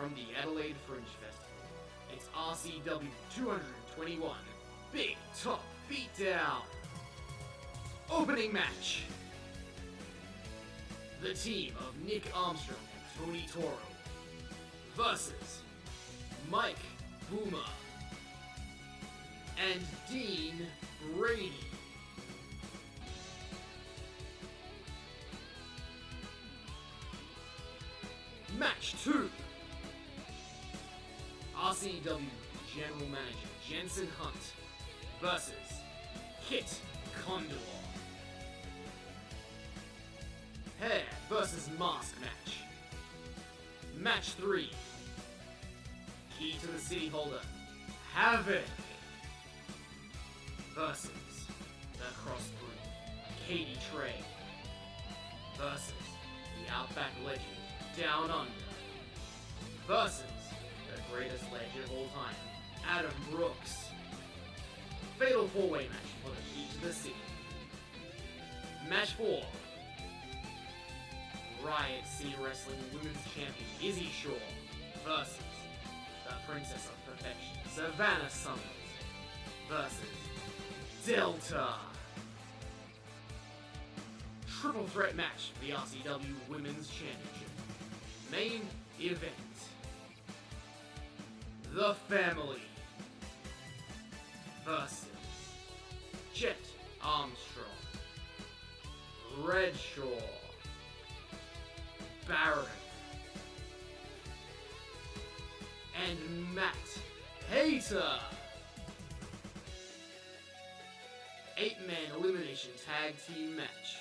from the Adelaide Fringe Festival. It's RCW 221 Big Top Beatdown. Opening match. The team of Nick Armstrong and Tony Toro versus Mike Boomer and Dean Brady. Match 2. RCW General Manager Jensen Hunt versus Kit Condor. Hair versus mask match. Match 3. Key to the city holder HAVOK versus the crossbreed Cadie versus the Outback legend Downunder versus the greatest legend of all time, Adam Brooks. Fatal 4-way match for the key to the city. Match 4. Riot City Wrestling Women's Champion Izzy Shaw versus the Princess of Perfection Savannah Summers versus DELTA. Triple threat match for the RCW Women's Championship. Main event. The Family versus Jett Armstrong, REDSHAW, Barren, and Matt Hayter. 8-man elimination tag team match.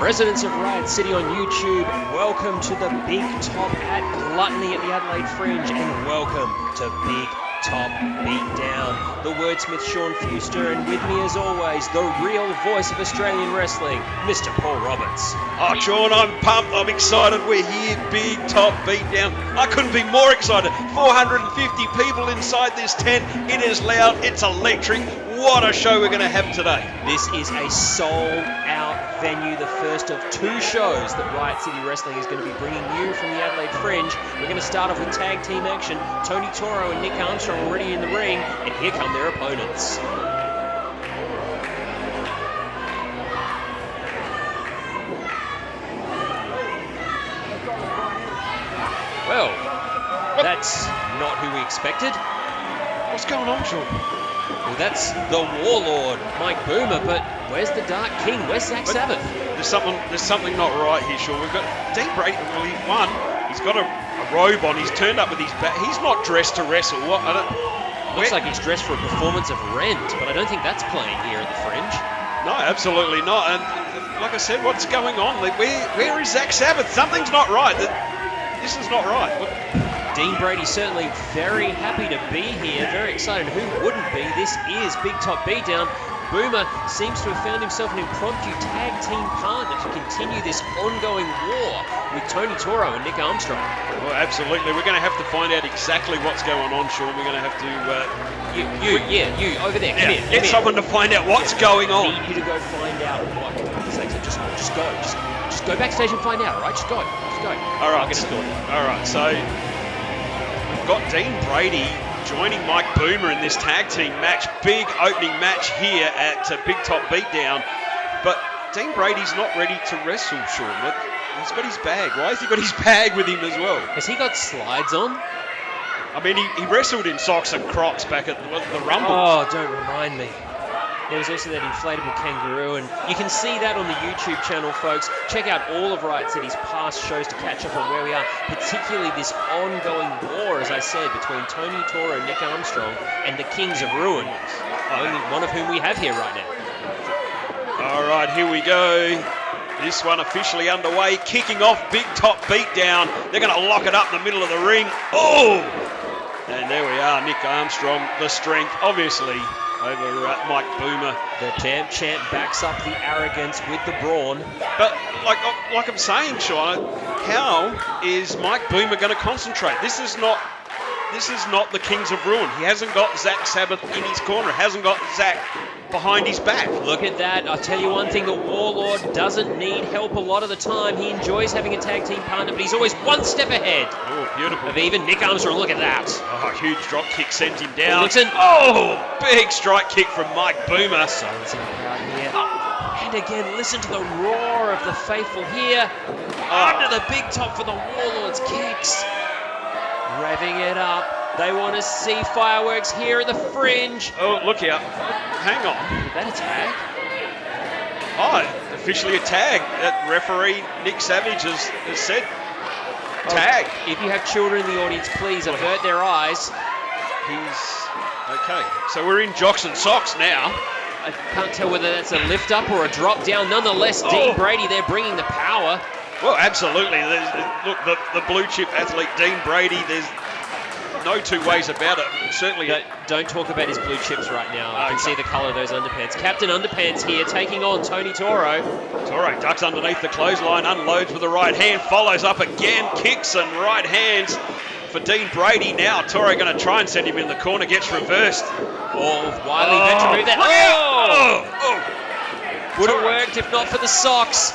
Residents of Riot City on YouTube, welcome to the Big Top at Gluttony at the Adelaide Fringe, and welcome to Big Top Beatdown. The wordsmith Sean Fuster, and with me as always, the real voice of Australian wrestling, Mr. Paul Roberts. Oh, Sean, I'm pumped, I'm excited, we're here, Big Top Beatdown. I couldn't be more excited. 450 people inside this tent, it is loud, it's electric. What a show we're going to have today. This is a sold-out venue, the first of 2 shows that Riot City Wrestling is going to be bringing you from the Adelaide Fringe. We're going to start off with tag team action. Tony Toro and Nick Armstrong already in the ring, and here come their opponents. Well, that's not who we expected. What's going on, Sean? Well, that's the Warlord, Mike Boomer, but where's the Dark King? Where's Zach Sabbath? There's something not right here, Sean. We've got Dean Brady. Well, he won. He's got a robe on. He's turned up with his back. He's not dressed to wrestle. What? Looks like he's dressed for a performance of Rent, but I don't think that's playing here at the Fringe. No, absolutely not. And like I said, what's going on? Like, where is Zach Sabbath? Something's not right. This is not right. Dean Brady certainly very happy to be here, very excited. Who wouldn't be? This is Big Top Beatdown. Boomer seems to have found himself an impromptu tag team partner to continue this ongoing war with Tony Toro and Nick Armstrong. Well, absolutely. We're going to have to find out exactly what's going on, Sean. We're going to have to... You, over there. Come here. Get someone to find out what's going on. I need you to go find out what. Just go. Just go backstage and find out, all right? Just go. All right. I'll get a story. All right, so... We've got Dean Brady joining Mike Boomer in this tag team match. Big opening match here at Big Top Beatdown. But Dean Brady's not ready to wrestle, Sean. He's got his bag. Why has he got his bag with him as well? Has he got slides on? I mean, he wrestled in socks and Crocs back at the Rumble. Oh, don't remind me. There was also that inflatable kangaroo, and you can see that on the YouTube channel, folks. Check out all of Riot City's past shows to catch up on where we are, particularly this ongoing war, as I said, between Tony Toro and Nick Armstrong and the Kings of Ruin. only one of whom we have here right now. All right, here we go. This one officially underway, kicking off Big Top Beatdown. They're going to lock it up in the middle of the ring. Oh! And there we are, Nick Armstrong, the strength, obviously, over Mike Boomer. The damn champ backs up the arrogance with the brawn. But like I'm saying, Sean, how is Mike Boomer going to concentrate? This is not the Kings of Ruin. He hasn't got Zach Sabbath in his corner. Hasn't got Zach behind his back. Look at that. I'll tell you one thing, the Warlord doesn't need help a lot of the time. He enjoys having a tag team partner, but he's always one step ahead. Oh, beautiful. Of even Nick Armstrong. Look at that. Oh, huge drop kick sent him down. Oh, big strike kick from Mike Boomer. Silencing the crowd here. And again, listen to the roar of the faithful here. Under the big top for the Warlord's kicks. Revving it up. They want to see fireworks here at the Fringe. Oh, look out. Hang on. Is that a tag? Oh, officially a tag. That referee, Nick Savage, has said tag. If you have children in the audience, please avert their eyes. He's... Okay, so we're in jocks and socks now. I can't tell whether that's a lift up or a drop down. Nonetheless, Dean Brady, they're bringing the power. Well, absolutely. Look, the blue chip athlete, Dean Brady, there's no two ways about it. Certainly. Don't talk about his blue chips right now. I can see the colour of those underpants. Captain Underpants here, taking on Tony Toro. Toro ducks underneath the clothesline, unloads with the right hand, follows up again, kicks and right hands for Dean Brady. Now Toro going to try and send him in the corner, gets reversed. Oh, Wiley meant to move that. Would have worked if not for the socks.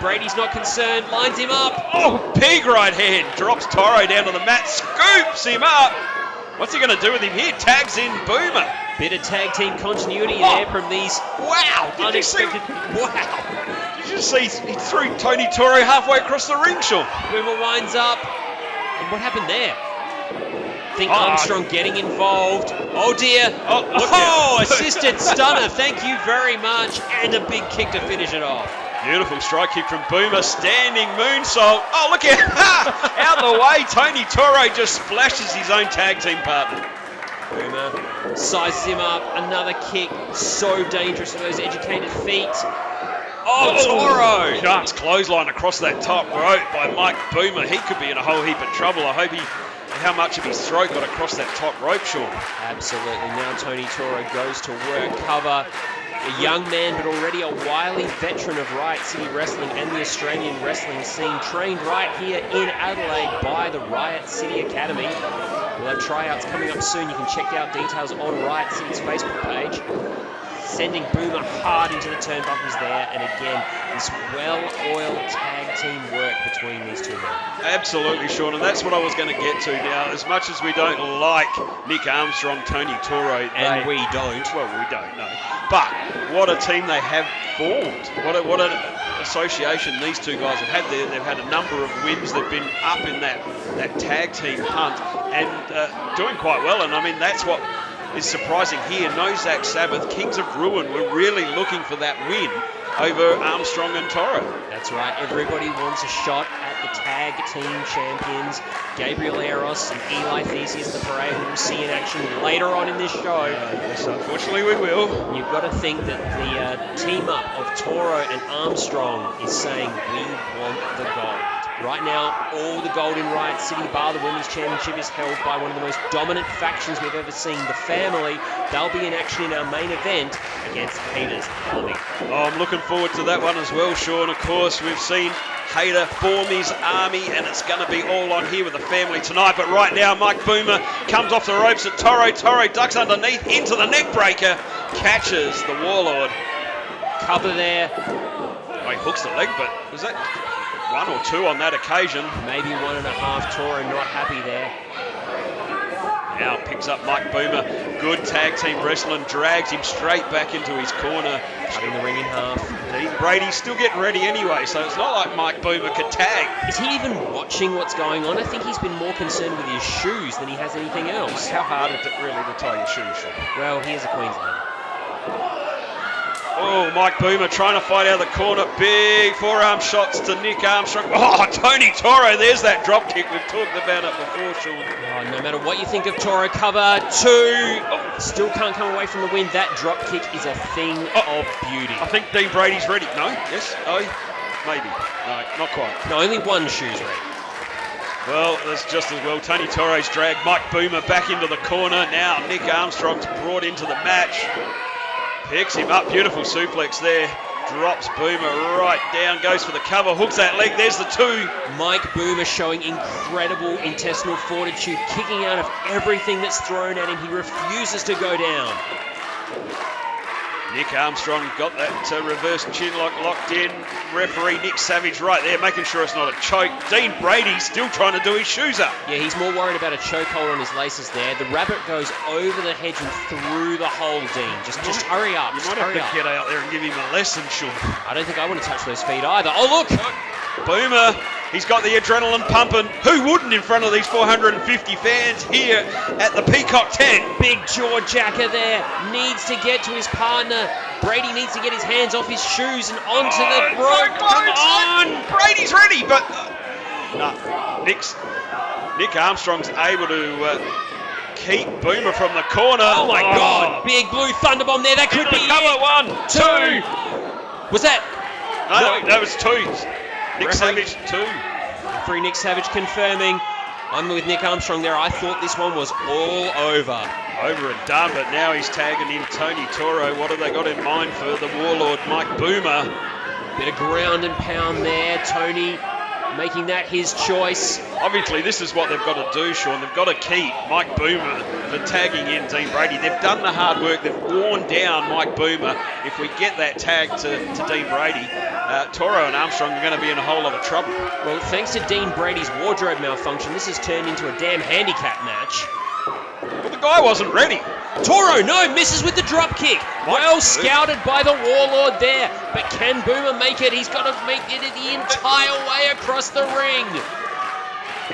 Brady's not concerned, lines him up. Oh, pig right hand. Drops Toro down to the mat, scoops him up. What's he going to do with him here? Tags in Boomer. Bit of tag team continuity there from these. Wow. Unexpected. Wow. Did you see he threw Tony Toro halfway across the ring, Sean? Boomer winds up. And what happened there? Think Armstrong getting involved. Oh dear. Oh, assisted stunner. Thank you very much. And a big kick to finish it off. Beautiful strike kick from Boomer, standing moonsault. Oh, look out. Out of the way, Tony Toro just splashes his own tag team partner. Boomer sizes him up, another kick, so dangerous with those educated feet. Oh, Toro! Just clothesline across that top rope by Mike Boomer. He could be in a whole heap of trouble. I hope how much of his throat got across that top rope, Sean. Absolutely. Now Tony Toro goes to work cover. A young man, but already a wily veteran of Riot City Wrestling and the Australian wrestling scene, trained right here in Adelaide by the Riot City Academy. We'll have tryouts coming up soon. You can check out details on Riot City's Facebook page. Sending Boomer hard into the turnbuckles there, and again, this well-oiled tag team work between these two men. Absolutely, Sean, and that's what I was going to get to now. As much as we don't like Nick Armstrong, Tony Toro, we don't. Well, we don't, no. But what a team they have formed. What an association these two guys have had there. They've had a number of wins. They've been up in that tag team hunt and doing quite well. And I mean, that's what is surprising here. No Zach Sabbath. Kings of Ruin were really looking for that win over Armstrong and Toro. That's right. Everybody wants a shot at the tag team champions. Gabriel Eros and Eli Theseus, the Parea, who we'll see in action later on in this show. Yes, unfortunately we will. You've got to think that the team up of Toro and Armstrong is saying, we want the gold. Right now, all the gold in Riot City, bar the Women's Championship, is held by one of the most dominant factions we've ever seen, the Family. They'll be in action in our main event against Hayter's Army. Oh, I'm looking forward to that one as well, Sean. Of course, we've seen Hayter form his army, and it's going to be all on here with the Family tonight. But right now, Mike Boomer comes off the ropes at Toro. Toro ducks underneath into the neck breaker, catches the Warlord. Cover there. Oh, he hooks the leg, but was that one or two on that occasion? Maybe 1.5. Toro not happy there. Now picks up Mike Boomer. Good tag team wrestling, drags him straight back into his corner. Cutting the ring in half. Dean Brady's still getting ready anyway, so it's not like Mike Boomer could tag. Is he even watching what's going on? I think he's been more concerned with his shoes than he has anything else. How hard is it really to tie your shoes, Sean? Well, he is a Queenslander. Oh, Mike Boomer trying to fight out of the corner. Big forearm shots to Nick Armstrong. Oh, Tony Toro, there's that drop kick. We've talked about it before, Sean. Oh, no matter what you think of Toro, cover 2. Oh, still can't come away from the win. That drop kick is a thing of beauty. I think Dean Brady's ready. No? Yes? No? Maybe. No, not quite. No, only one shoe's ready. Well, that's just as well. Tony Toro's dragged Mike Boomer back into the corner. Now Nick Armstrong's brought into the match. Picks him up. Beautiful suplex there. Drops Boomer right down. Goes for the cover. Hooks that leg. There's the 2. Mike Boomer showing incredible intestinal fortitude, kicking out of everything that's thrown at him. He refuses to go down. Nick Armstrong got that reverse chin lock locked in. Referee Nick Savage right there, making sure it's not a choke. Dean Brady still trying to do his shoes up. Yeah, he's more worried about a chokehold on his laces there. The rabbit goes over the hedge and through the hole, Dean. Just hurry up. You might have to get out there and give him a lesson, Sean. I don't think I want to touch those feet either. Oh, look! Boomer, he's got the adrenaline pumping. Who wouldn't in front of these 450 fans here at the Peacock tent? Big jaw jacker there. Needs to get to his partner. Brady needs to get his hands off his shoes and onto the rope. Come on! Brady's ready, but no. Nick Armstrong's able to keep Boomer from the corner. Oh my God! Big blue thunderbomb there. That could be cover. it. 1, 2. Was that? No, that was 2. Nick Savage 2. Referee Nick Savage confirming. I'm with Nick Armstrong there. I thought this one was all over. Over and done, but now he's tagging in Tony Toro. What have they got in mind for the Warlord, Mike Boomer? Bit of ground and pound there. Tony making that his choice. Obviously, this is what they've got to do, Sean. They've got to keep Mike Boomer for tagging in Dean Brady. They've done the hard work. They've worn down Mike Boomer. If we get that tag to Dean Brady, Toro and Armstrong are going to be in a whole lot of trouble. Well, thanks to Dean Brady's wardrobe malfunction, this has turned into a damn handicap match. Well, the guy wasn't ready. Toro, no, misses with the drop kick. Well scouted by the Warlord there. But can Boomer make it? He's got to make it the entire way across the ring.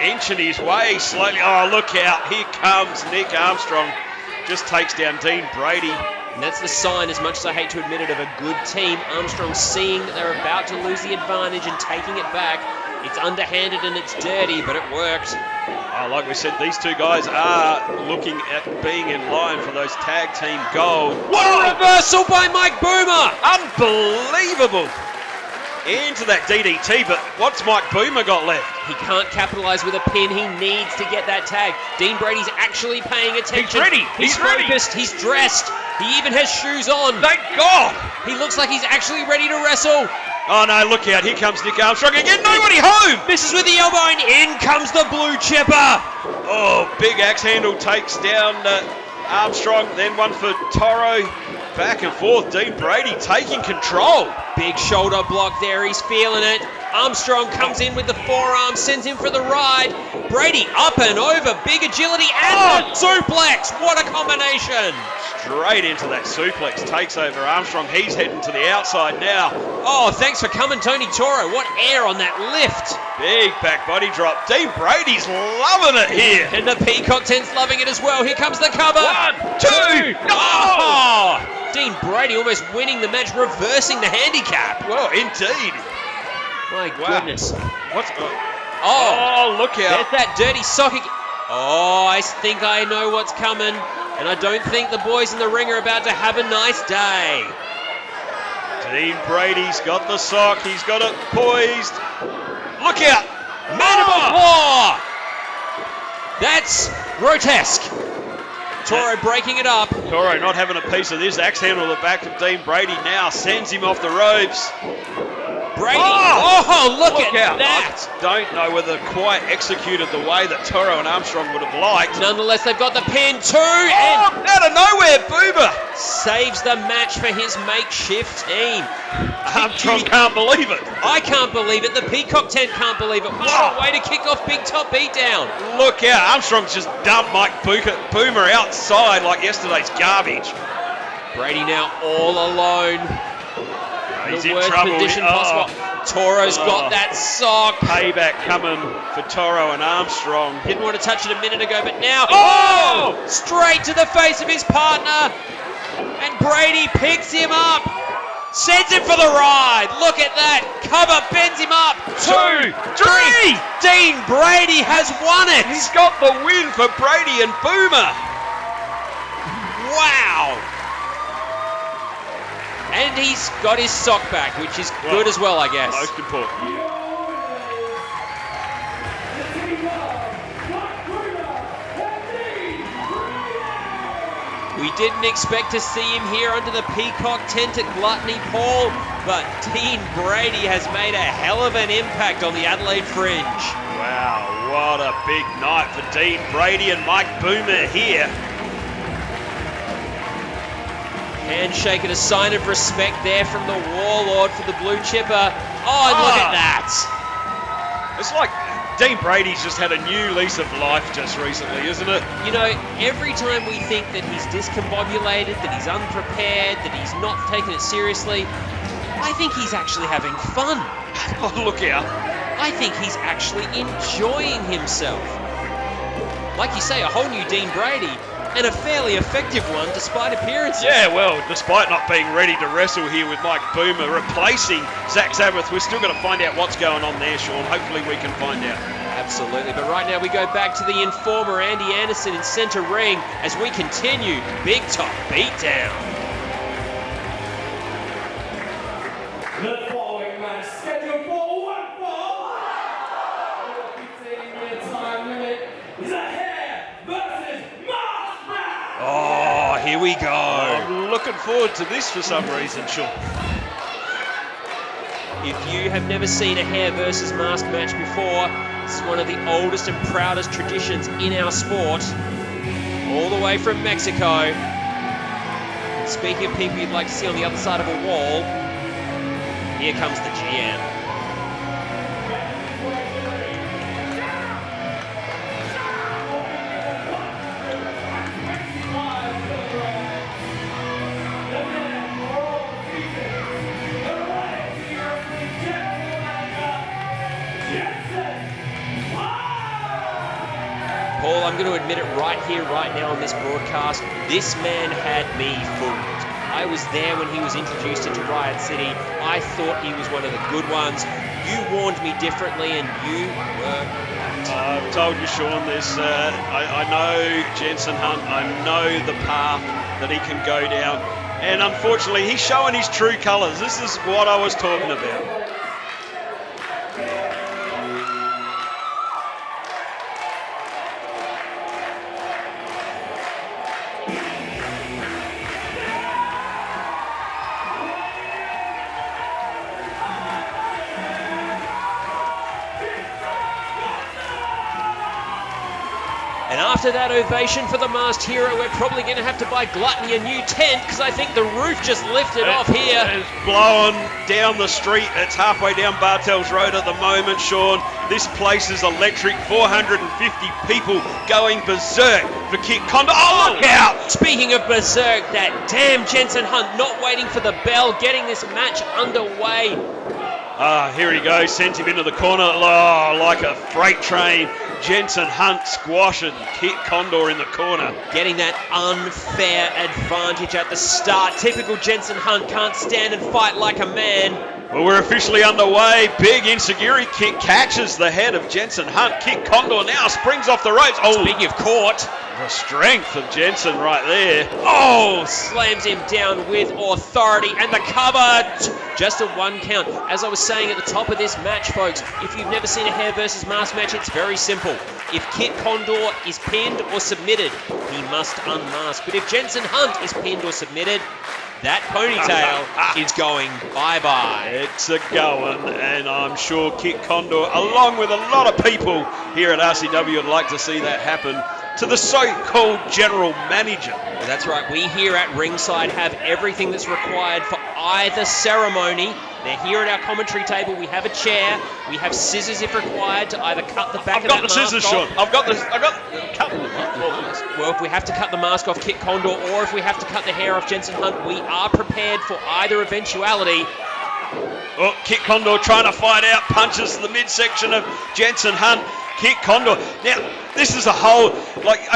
Inching his way slowly. Oh, look out. Here comes Nick Armstrong. Just takes down Dean Brady. And that's the sign, as much as I hate to admit it, of a good team. Armstrong seeing that they're about to lose the advantage and taking it back. It's underhanded and it's dirty, but it worked. Oh, like we said, these 2 guys are looking at being in line for those tag team gold. What a reversal by Mike Boomer! Unbelievable! Into that DDT, but what's Mike Boomer got left? He can't capitalise with a pin. He needs to get that tag. Dean Brady's actually paying attention. He's ready. He's focused. He's dressed. He even has shoes on. Thank God! He looks like he's actually ready to wrestle. Oh no, look out. Here comes Nick Armstrong again. Nobody home! Misses with the elbow and in comes the blue chipper. Oh, big axe handle takes down Armstrong. Then one for Toro. Back and forth. Dean Brady taking control. Big shoulder block there. He's feeling it. Armstrong comes in with the forearm, sends him for the ride. Brady up and over. Big agility and the suplex. What a combination. Straight into that suplex. Takes over Armstrong. He's heading to the outside now. Oh, thanks for coming, Tony Toro. What air on that lift. Big back body drop. Dean Brady's loving it here. And the Peacock tent's loving it as well. Here comes the cover. 1, 2. Oh! Dean Brady almost winning the match, reversing the handicap. Well, indeed. My goodness. What's... Oh, look out. There's that dirty sock again. Oh, I think I know what's coming. And I don't think the boys in the ring are about to have a nice day. Dean Brady's got the sock. He's got it poised. Look out. Mandible Claw. That's grotesque. Toro breaking it up. Toro not having a piece of this. Axe handle the back of Dean Brady now. Sends him off the ropes. Brady. Oh, look at out. that. I don't know whether quite executed the way that Toro and Armstrong would have liked. Nonetheless, they've got the pin too. And out of nowhere, Boomer saves the match for his makeshift team. Armstrong can't believe it. I can't believe it. The Peacock tent can't believe it. What a way to kick off Big Top Beatdown. Look out. Armstrong's just dumped Mike Boomer outside like yesterday's garbage. Brady now all alone. He's the in worst trouble. position possible. Toro's got that sock. Payback coming for Toro and Armstrong. Didn't want to touch it a minute ago, but now, straight to the face of his partner. And Brady picks him up. Sends him for the ride. Look at that. Cover bends him up. 2, 3. Dean Brady has won it. He's got the win for Brady and Boomer. Wow. And he's got his sock back, which is good as well, I guess. Most important. We didn't expect to see him here under the peacock tent at Gluttony, Paul, but Dean Brady has made a hell of an impact on the Adelaide Fringe. Wow, what a big night for Dean Brady and Mike Boomer here. Handshake and a sign of respect there from the Warlord for the blue chipper. Oh, and look at that. It's like Dean Brady's just had a new lease of life just recently, isn't it? You know, every time we think that he's discombobulated, that he's unprepared, that he's not taking it seriously, I think he's actually having fun. Oh, look out. I think he's actually enjoying himself. Like you say, a whole new Dean Brady, and a fairly effective one despite appearances. Yeah, well, despite not being ready to wrestle here with Mike Boomer replacing Zach Sabbath, we're still going to find out what's going on there, Sean. Hopefully we can find out. Absolutely, but right now we go back to the informer, Andy Anderson, in centre ring as we continue Big Top Beatdown. The following match scheduled for 1 fall. 15-minute time limit is a hair versus mask match. Oh, here we go. I'm looking forward to this for some reason, Sean. If you have never seen a hair versus mask match before, this is one of the oldest and proudest traditions in our sport, all the way from Mexico. Speaking of people you'd like to see on the other side of a wall, here comes the GM. Paul, I'm going to admit it right here, right now on this broadcast. This man had me fooled. I was there when he was introduced into Riot City. I thought he was one of the good ones. You warned me differently, and you were right. I've told you, Sean, I know Jensen Hunt. I know the path that he can go down. And unfortunately, he's showing his true colours. This is what I was talking about. And after that ovation for the masked hero, we're probably going to have to buy Gluttony a new tent because I think the roof just lifted off here. It's blowing down the street. It's halfway down Bartels Road at the moment, Sean. This place is electric. 450 people going berserk for Kit Condor. Oh, look out! Speaking of berserk, that damn Jensen Hunt not waiting for the bell, getting this match underway. Here he goes, sends him into the corner. Oh, like a freight train. Jensen Hunt squashing Kit Condor in the corner. Getting that unfair advantage at the start. Typical Jensen Hunt, can't stand and fight like a man. Well, we're officially underway. Big insecurity kick catches the head of Jensen Hunt. Kit Condor now springs off the ropes. Oh, speaking of caught, the strength of Jensen right there. Oh, slams him down with authority, and the cover. Just a 1 count. As I was saying at the top of this match, folks, if you've never seen a hair versus mask match, it's very simple. If Kit Condor is pinned or submitted, he must unmask. But if Jensen Hunt is pinned or submitted, that ponytail is going bye-bye. It's a going, and I'm sure Kit Condor, along with a lot of people here at RCW, would like to see that happen to the so-called general manager. Well, that's right. We here at ringside have everything that's required for either ceremony. They're here at our commentary table. We have a chair. We have scissors if required to either cut the back of that mask off. I've got the scissors, Sean. I've got cut the Well, if we have to cut the mask off Kit Condor or if we have to cut the hair off Jensen Hunt, we are prepared for either eventuality. Oh, Kit Condor trying to fight out, punches the midsection of Jensen Hunt. Kit Condor. Now, this is a whole,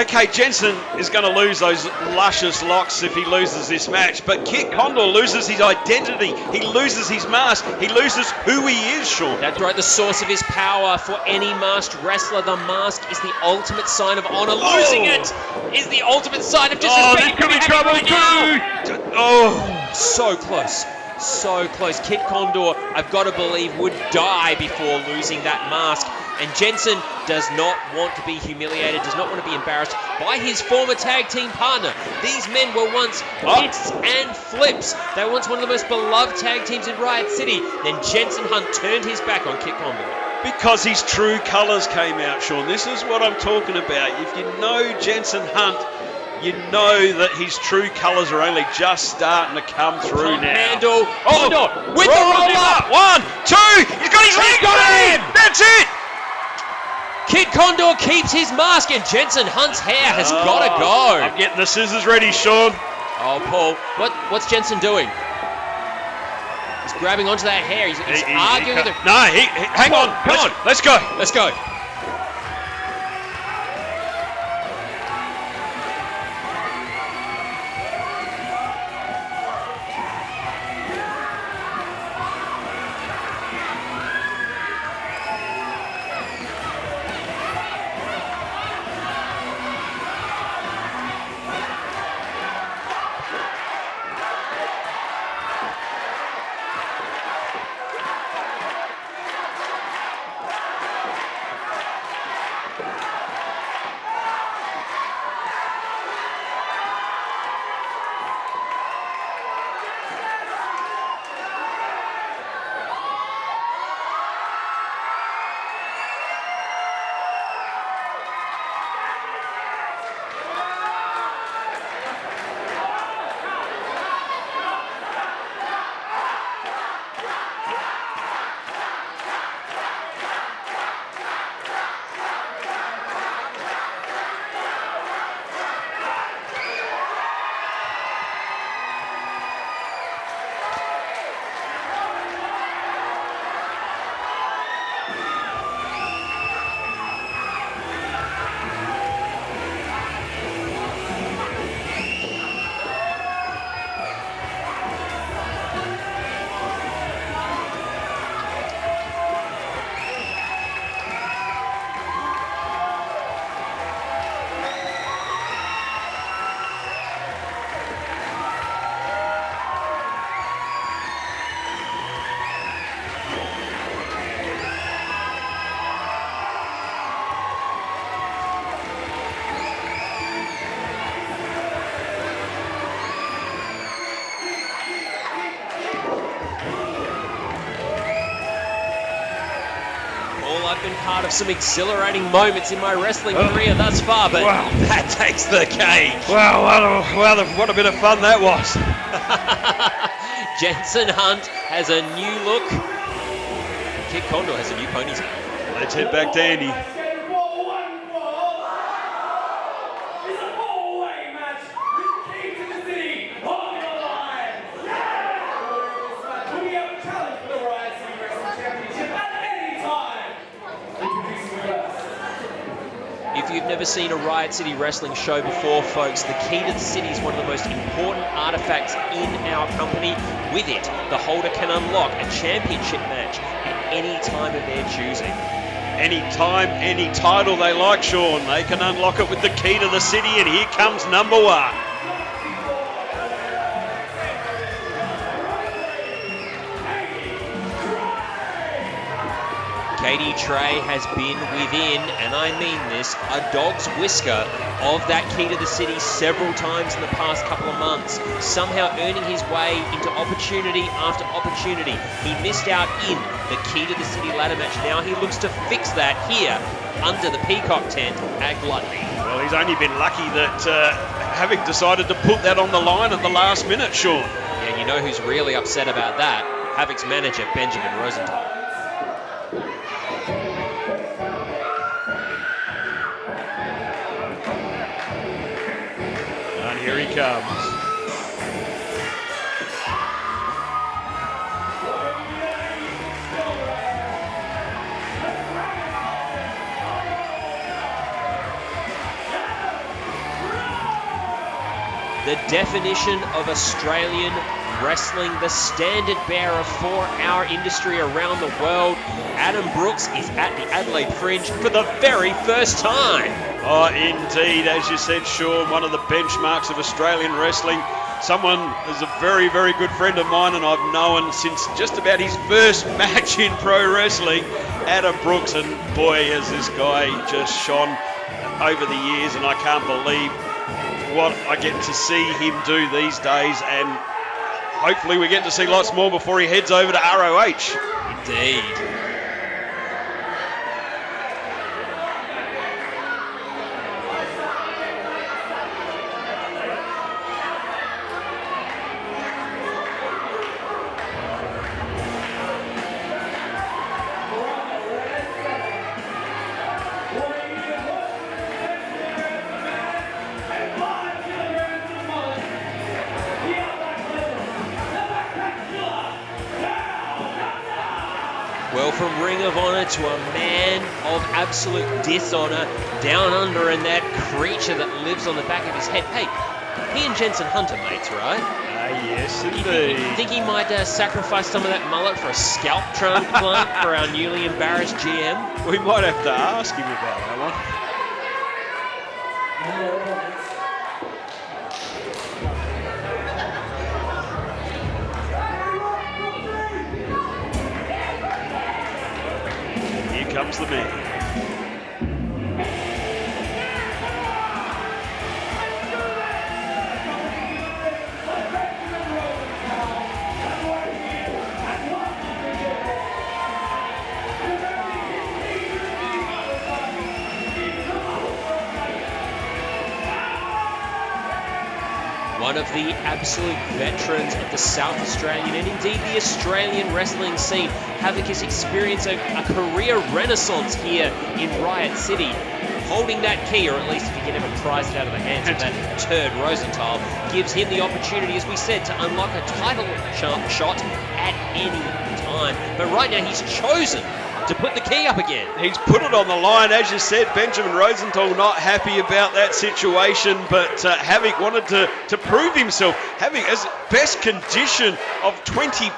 okay, Jensen is going to lose those luscious locks if he loses this match, but Kit Condor loses his identity. He loses his mask. He loses who he is, Sean. That's right, the source of his power for any masked wrestler. The mask is the ultimate sign of honor. Losing it is the ultimate sign of disrespect. This could be trouble too. Oh, so close. So close. Kit Condor, I've got to believe, would die before losing that mask. And Jensen does not want to be humiliated, does not want to be embarrassed by his former tag team partner. These men were once hits and flips. They were once one of the most beloved tag teams in Riot City. Then Jensen Hunt turned his back on Kit Condor. Because his true colours came out, Sean. This is what I'm talking about. If you know Jensen Hunt, you know that his true colours are only just starting to come through now. Handle. Condor with the roll-up. 1, 2. He's got his leg on him. That's it. Kit Condor keeps his mask, and Jensen Hunt's hair has got to go. I'm getting the scissors ready, Sean. Oh, Paul, what's Jensen doing? He's grabbing onto that hair. He's arguing with him. No, hang on. Come on. Let's go. Let's go. I've been part of some exhilarating moments in my wrestling career thus far, but that takes the cake. Wow, what a bit of fun that was. Jensen Hunt has a new look. Kit Condor has a new ponytail. Let's head back to Andy. If you've never seen a Riot City wrestling show before, folks, the key to the city is one of the most important artifacts in our company. With it, the holder can unlock a championship match at any time of their choosing. Any time, any title they like, Sean. They can unlock it with the key to the city, and here comes number one. Cadie Trey has been within, and I mean this, a dog's whisker of that key to the city several times in the past couple of months, somehow earning his way into opportunity after opportunity. He missed out in the key to the city ladder match. Now he looks to fix that here under the Peacock tent at Gluttony. Well, he's only been lucky that HAVOK decided to put that on the line at the last minute, Sean. Yeah, you know who's really upset about that? HAVOK's manager, Benjamin Rosenthal. Here he comes. definition of Australian wrestling, the standard bearer for our industry around the world. Adam Brooks is at the Adelaide Fringe for the very first time. Oh, indeed, as you said, Sean, one of the benchmarks of Australian wrestling. Someone is a very, very good friend of mine, and I've known since just about his first match in pro wrestling, Adam Brooks, and boy, has this guy just shone over the years, and I can't believe what I get to see him do these days, and hopefully we get to see lots more before he heads over to ROH. Indeed. Well, from Ring of Honor to a man of absolute dishonor, down under, and that creature that lives on the back of his head. Hey, he and Jensen Hunter mates, right? Yes, indeed. You think he might sacrifice some of that mullet for a scalp transplant for our newly embarrassed GM? We might have to ask him about that one. Comes the man. One of the absolute veterans of the South Australian and indeed the Australian wrestling scene. HAVOK has experienced a career renaissance here in Riot City. Holding that key, or at least if he can ever prize it out of the hands of that turd Rosenthal, gives him the opportunity, as we said, to unlock a title shot at any time. But right now he's chosen to put the key up again. He's put it on the line, as you said. Benjamin Rosenthal not happy about that situation, but HAVOK wanted to prove himself. HAVOK has best condition of 20 years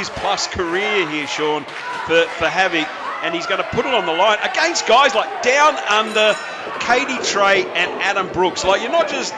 plus career here, Sean, for HAVOK, and he's going to put it on the line against guys like Down Under, Cadie Trey, and Adam Brooks. Like, you're not just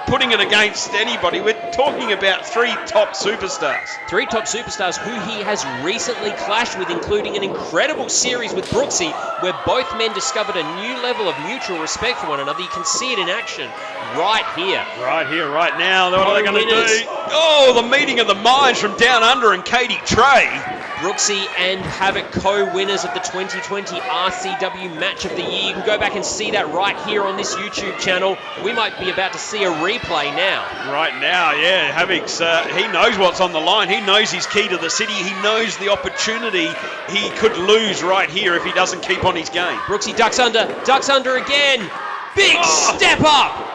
putting it against anybody. We're talking about three top superstars. Three top superstars who he has recently clashed with, including an incredible series with Brooksy, where both men discovered a new level of mutual respect for one another. You can see it in action right here. Right here, right now. What are they going to do? Oh, the meeting of the minds from Down Under and Cadie Trey. Brooksy and HAVOK co-winners of the 2020 RCW Match of the Year. You can go back and see that right here on this YouTube channel. We might be about to see a replay now. Right now, yeah. HAVOK's, he knows what's on the line. He knows his key to the city. He knows the opportunity he could lose right here if he doesn't keep on his game. Brooksy ducks under again. Big step up.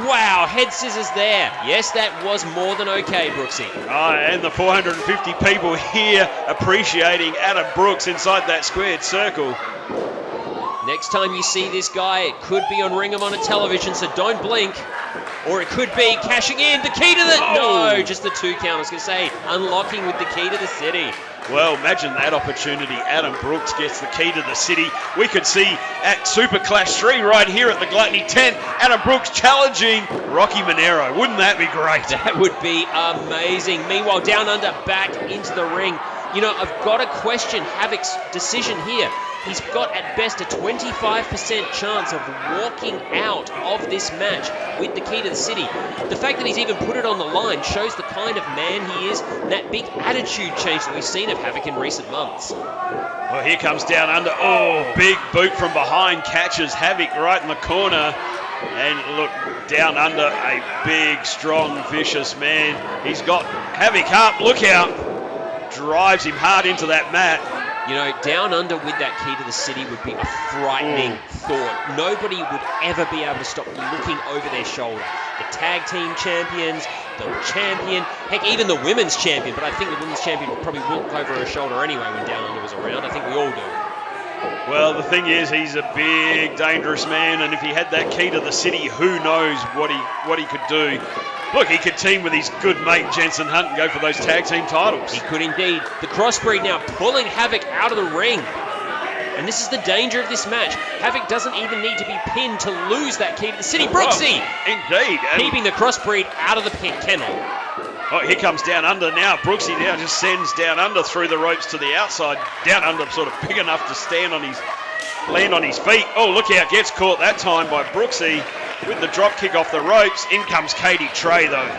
Wow, head scissors there. Yes, that was more than okay, Brooksy. Oh, and the 450 people here appreciating Adam Brooks inside that squared circle. Next time you see this guy, it could be on Ring of Honor television, so don't blink. Or it could be cashing in. The key to the... Oh. No, just the 2 count. I was going to say, unlocking with the key to the city. Well, imagine that opportunity. Adam Brooks gets the key to the city. We could see at Super Clash 3 right here at the Gluttony tent, Adam Brooks challenging Rocky Menero. Wouldn't that be great? That would be amazing. Meanwhile, Down Under back into the ring. You know, I've got to question HAVOK's decision here. He's got at best a 25% chance of walking out of this match with the key to the city. The fact that he's even put it on the line shows the kind of man he is and that big attitude change that we've seen of HAVOK in recent months. Well, here comes Down Under. Oh, big boot from behind, catches HAVOK right in the corner. And look, Down Under, a big, strong, vicious man. He's got HAVOK up, look out. Drives him hard into that mat. You know, Down Under with that key to the city would be a frightening thought. Nobody would ever be able to stop looking over their shoulder. The tag team champions, the champion, heck, even the women's champion. But I think the women's champion would probably look over her shoulder anyway when Down Under was around. I think we all do. Well, the thing is, he's a big, dangerous man, and if he had that key to the city, who knows what he could do. Look, he could team with his good mate Jensen Hunt and go for those tag team titles. He could indeed. The crossbreed now pulling HAVOK out of the ring. And this is the danger of this match. HAVOK doesn't even need to be pinned to lose that key to the city. Brooksy! Oh, indeed. Keeping the crossbreed out of the kennel. Oh, here comes Down Under now. Brooksy now just sends Down Under through the ropes to the outside. Down Under sort of big enough to land on his feet. Oh, look out. Gets caught that time by Brooksy with the drop kick off the ropes. In comes Cadie Trey, though.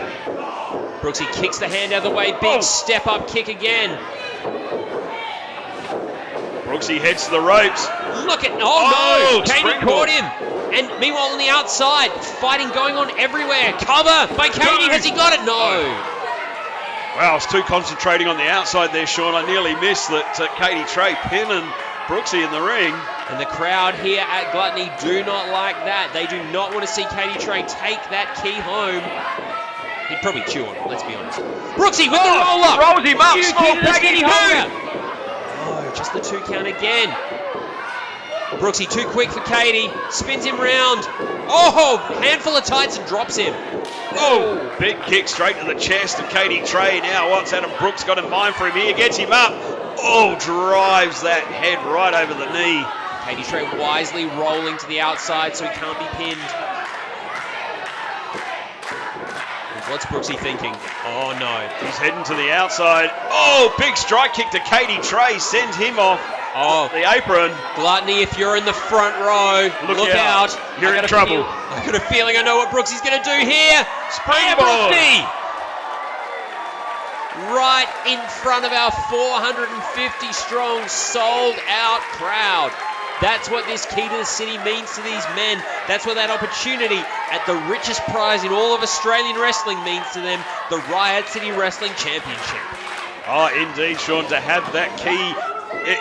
Brooksy kicks the hand out of the way. Big step up kick again. Brooksy heads to the ropes. Look at, oh no, Cadie springboard. caught him. And meanwhile on the outside, fighting going on everywhere. Cover by Cadie, has he got it? No. Wow, I was too concentrating on the outside there, Sean. I nearly missed that Cadie Trey pinning Brooksy in the ring. And the crowd here at Gluttony do not like that. They do not want to see Cadie Trey take that key home. He'd probably chew on it, let's be honest. Brooksy with the roll up. Rolls him up. Small Package just the 2 count again. Brooksy too quick for Cadie. Spins him round. Oh, handful of tights and drops him. Oh, big kick straight to the chest of Cadie Trey. Now what's Adam Brooks got in mind for him here? Gets him up. Oh, drives that head right over the knee. Cadie Trey wisely rolling to the outside so he can't be pinned. What's Brooksy thinking? Oh no. He's heading to the outside. Oh, big strike kick to Cadie Trey. Sends him off the apron. Gluttony, if you're in the front row, look out. You're in trouble. I got a feeling I know what Brooksy's going to do here. Springboard. Brooksy! Right in front of our 450 strong sold out crowd. That's what this key to the city means to these men. That's what that opportunity at the richest prize in all of Australian wrestling means to them, the Riot City Wrestling Championship. Oh, indeed, Sean, to have that key,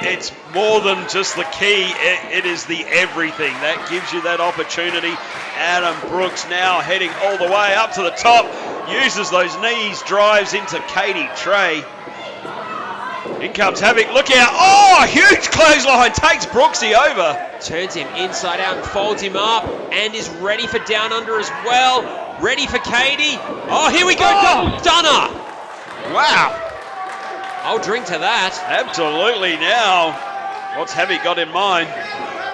it's more than just the key, it is the everything. That gives you that opportunity. Adam Brooks now heading all the way up to the top, uses those knees, drives into Cadie Trey. In comes HAVOK, look out, oh, a huge clothesline, takes Brooksy over. Turns him inside out and folds him up, and is ready for Down Under as well. Ready for Cadie. Oh, here we go, double stunner. Wow. I'll drink to that. Absolutely now. What's HAVOK got in mind?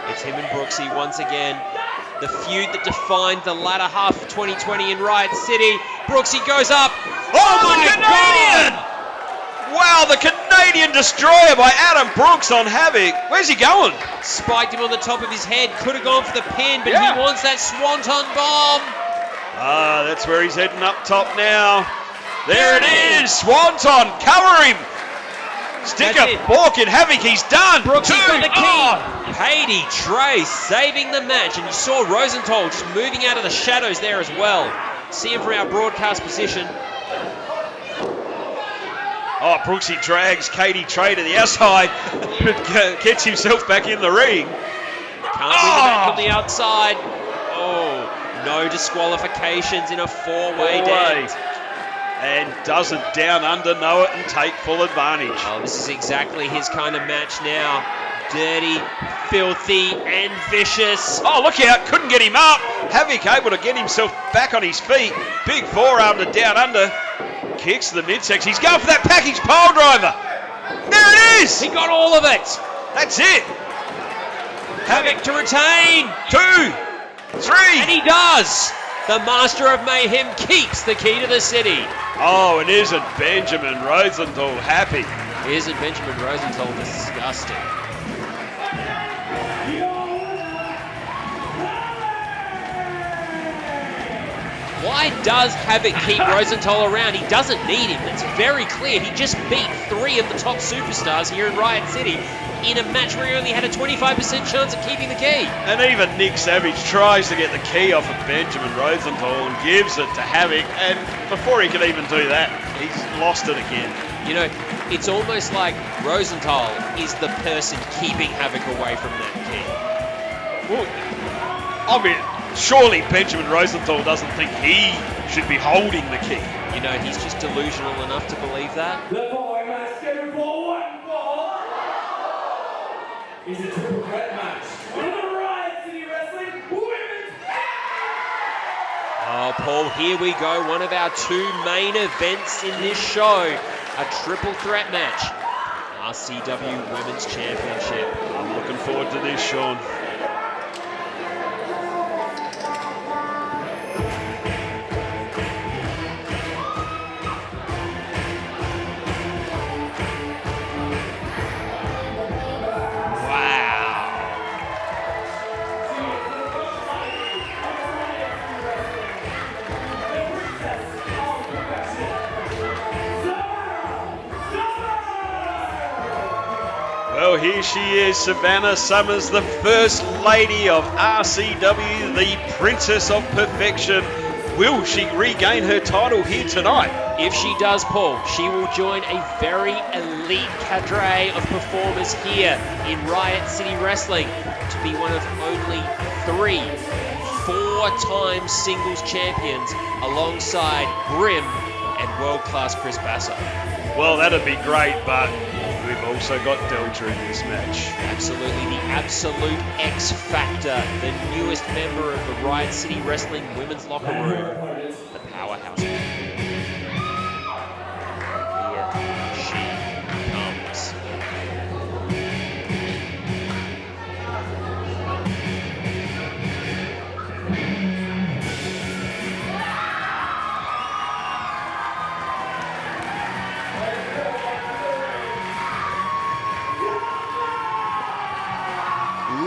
It's him and Brooksy once again. The feud that defined the latter half of 2020 in Riot City. Brooksy goes up. Oh my God! Wow, the Canadian destroyer by Adam Brooks on HAVOK. Where's he going? Spiked him on the top of his head. Could have gone for the pin, but he wants that swanton bomb. Ah, that's where he's heading up top now. There it is. Swanton, cover him. Stick a fork in HAVOK. He's done. Brooksy got the key. Cadie Trey saving the match, and you saw Rosenthal just moving out of the shadows there as well. See him from our broadcast position. Oh, Brooksy drags Cadie Trey to the outside, but gets himself back in the ring. Can't win the match on the outside. Oh, no disqualifications in a four-way dance. And doesn't Down Under know it and take full advantage. Oh, this is exactly his kind of match now. Dirty, filthy, and vicious. Oh, look out, couldn't get him up. HAVOK able to get himself back on his feet. Big forearm to Down Under. Kicks to the midsection. He's going for that package pile driver. There it is. He got all of it. That's it. HAVOK to retain. 2, 3. And he does. The Master of Mayhem keeps the key to the city. Oh, and isn't Benjamin Rosenthal happy? Isn't Benjamin Rosenthal disgusting? Why does HAVOK keep Rosenthal around? He doesn't need him. It's very clear. He just beat 3 of the top superstars here in Riot City in a match where he only had a 25% chance of keeping the key. And even Nick Savage tries to get the key off of Benjamin Rosenthal and gives it to HAVOK. And before he can even do that, he's lost it again. You know, it's almost like Rosenthal is the person keeping HAVOK away from that key. Well, I mean, surely Benjamin Rosenthal doesn't think he should be holding the key. You know, he's just delusional enough to believe that. The boy must go for one ball. Is it Well, Paul, here we go. One of our two main events in this show. A triple threat match. RCW Women's Championship. I'm looking forward to this, Sean. Well, here she is, Savannah Summers, the First Lady of RCW, the Princess of Perfection. Will she regain her title here tonight? If she does, Paul, she will join a very elite cadre of performers here in Riot City Wrestling to be one of only 3 4-time singles champions alongside Grim and world-class Chris Basso. Well, that'd be great, but we've also got Delta in this match. Absolutely, the absolute X Factor, the newest member of the Riot City Wrestling women's locker room, the powerhouse. Here she comes.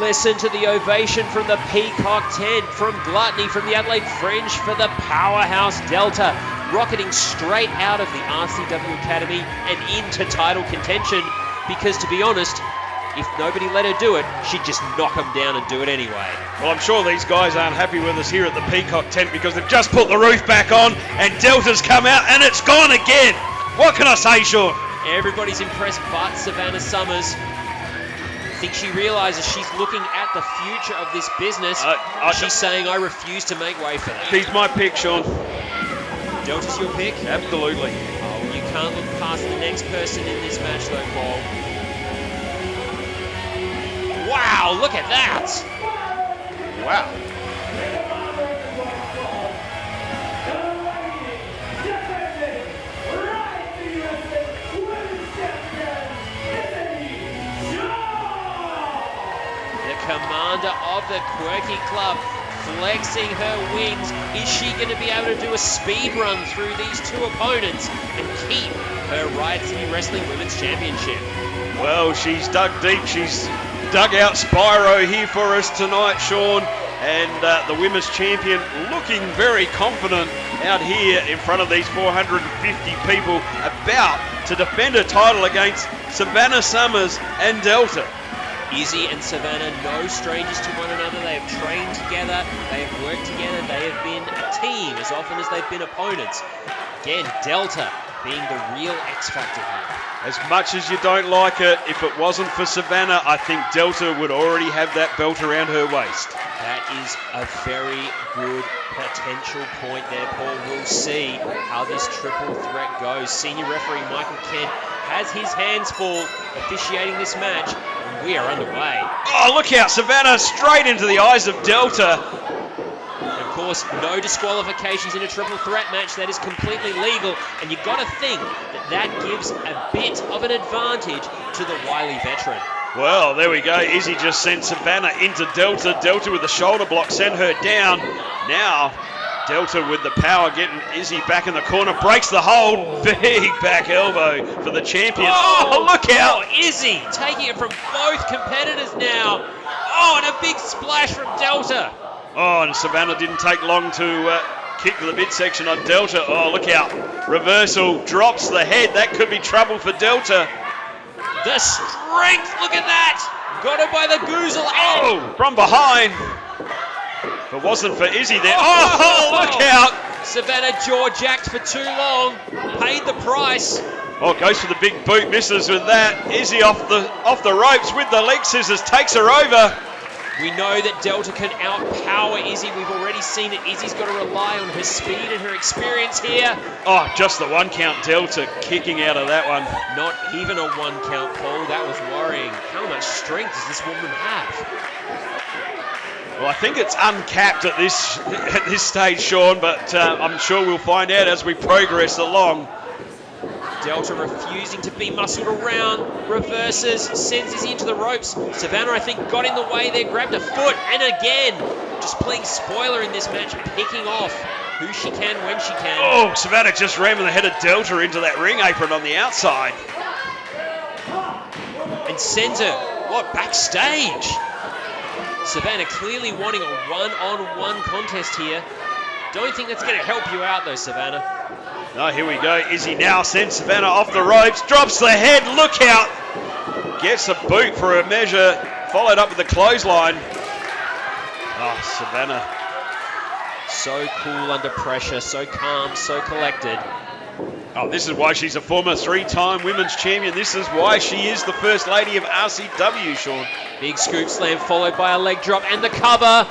Listen to the ovation from the Peacock tent, from Gluttony, from the Adelaide Fringe for the powerhouse Delta, rocketing straight out of the RCW Academy and into title contention, because to be honest, if nobody let her do it, she'd just knock them down and do it anyway. Well, I'm sure these guys aren't happy with us here at the Peacock tent because they've just put the roof back on and Delta's come out and it's gone again. What can I say, Sean? Everybody's impressed but Savannah Summers. I think she realises she's looking at the future of this business. She's saying, I refuse to make way for that. She's my pick, Sean. Delta's your pick? Absolutely. Oh, you can't look past the next person in this match though, Paul. Wow, look at that! Wow. Commander of the Quirky Club, flexing her wings. Is she going to be able to do a speed run through these two opponents and keep her Riot City Wrestling Women's Championship? Well, she's dug deep. She's dug out Spyro here for us tonight, Sean. And the Women's Champion looking very confident out here in front of these 450 people, about to defend her title against Savannah Summers and Delta. Izzy and Savannah, no strangers to one another. They have trained together, they have worked together, they have been a team as often as they've been opponents. Again, Delta being the real X factor here. As much as you don't like it, if it wasn't for Savannah, I think Delta would already have that belt around her waist. That is a very good potential point there, Paul. We'll see how this triple threat goes. Senior referee Michael Kent has his hands full officiating this match. We are underway. Oh, look out, Savannah straight into the eyes of Delta. And of course, no disqualifications in a triple threat match. That is completely legal. And you've got to think that that gives a bit of an advantage to the wily veteran. Well, there we go. Izzy just sent Savannah into Delta. Delta with the shoulder block sent her down. Now, Delta with the power getting Izzy back in the corner. Breaks the hold. Big back elbow for the champion. Oh, look out. Izzy taking it from both competitors now. Oh, and a big splash from Delta. Oh, and Savannah didn't take long to kick to the midsection on Delta. Oh, look out. Reversal. Drops the head. That could be trouble for Delta. The strength. Look at that. Got her by the goozle. Oh, from behind. If it wasn't for Izzy there. Oh, look out. Savannah jaw jacked for too long. Paid the price. Oh, goes for the big boot. Misses with that. Izzy off the ropes with the leg scissors. Takes her over. We know that Delta can outpower Izzy. We've already seen that Izzy's got to rely on her speed and her experience here. Oh, just the one count. Delta kicking out of that one. Not even a one count, Paul. That was worrying. How much strength does this woman have? Well, I think it's uncapped at this stage, Sean, but I'm sure we'll find out as we progress along. Delta refusing to be muscled around, reverses, sends Izzy into the ropes. Savannah, I think, got in the way there, grabbed a foot, and again, just playing spoiler in this match, picking off who she can when she can. Oh, Savannah just ramming the head of Delta into that ring apron on the outside. And sends her, backstage? Savannah clearly wanting a one-on-one contest here. Don't think that's going to help you out, though, Savannah. No, here we go. Izzy now sends Savannah off the ropes, drops the head, look out! Gets a boot for a measure, followed up with the clothesline. Oh, Savannah. So cool under pressure, so calm, so collected. Oh, this is why she's a former 3-time women's champion. This is why she is the first lady of RCW, Sean. Big scoop slam followed by a leg drop and the cover.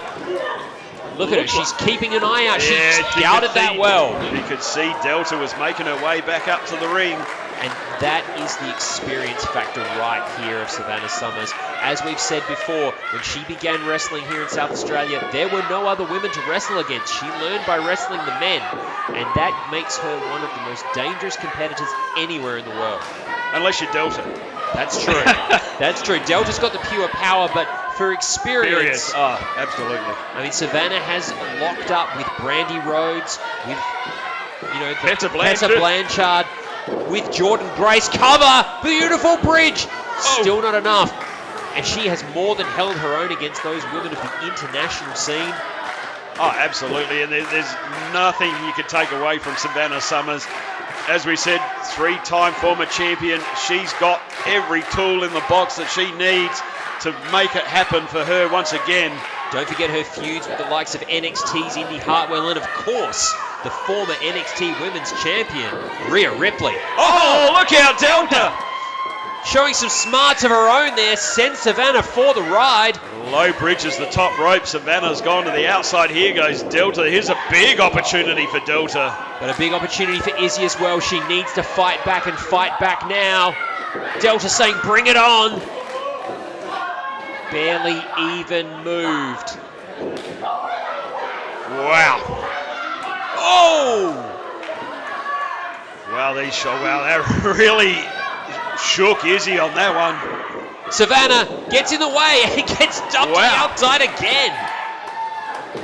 Look at her, she's keeping an eye out. She scouted that well. You could see Delta was making her way back up to the ring. And that is the experience factor right here of Savannah Summers. As we've said before, when she began wrestling here in South Australia, there were no other women to wrestle against. She learned by wrestling the men, and that makes her one of the most dangerous competitors anywhere in the world. Unless you're Delta. That's true. That's true. Delta's got the pure power, but for experience. Oh, absolutely. I mean, Savannah has locked up with Brandy Rhodes, with, Peta Blanchard, with Jordan Grace. Cover! Beautiful bridge! Still not enough. And she has more than held her own against those women of the international scene. Oh, absolutely. And there's nothing you can take away from Savannah Summers. As we said, 3-time former champion. She's got every tool in the box that she needs to make it happen for her once again. Don't forget her feuds with the likes of NXT's Indy Hartwell and, of course, the former NXT Women's Champion, Rhea Ripley. Oh, look out, Delta! Showing some smarts of her own there, sends Savannah for the ride. Low bridges the top rope. Savannah's gone to the outside. Here goes Delta. Here's a big opportunity for Delta. But a big opportunity for Izzy as well. She needs to fight back and fight back now. Delta saying, bring it on. Barely even moved. Wow. Oh! Wow, that really shook Izzy on that one. Savannah gets in the way and gets dumped to the outside again.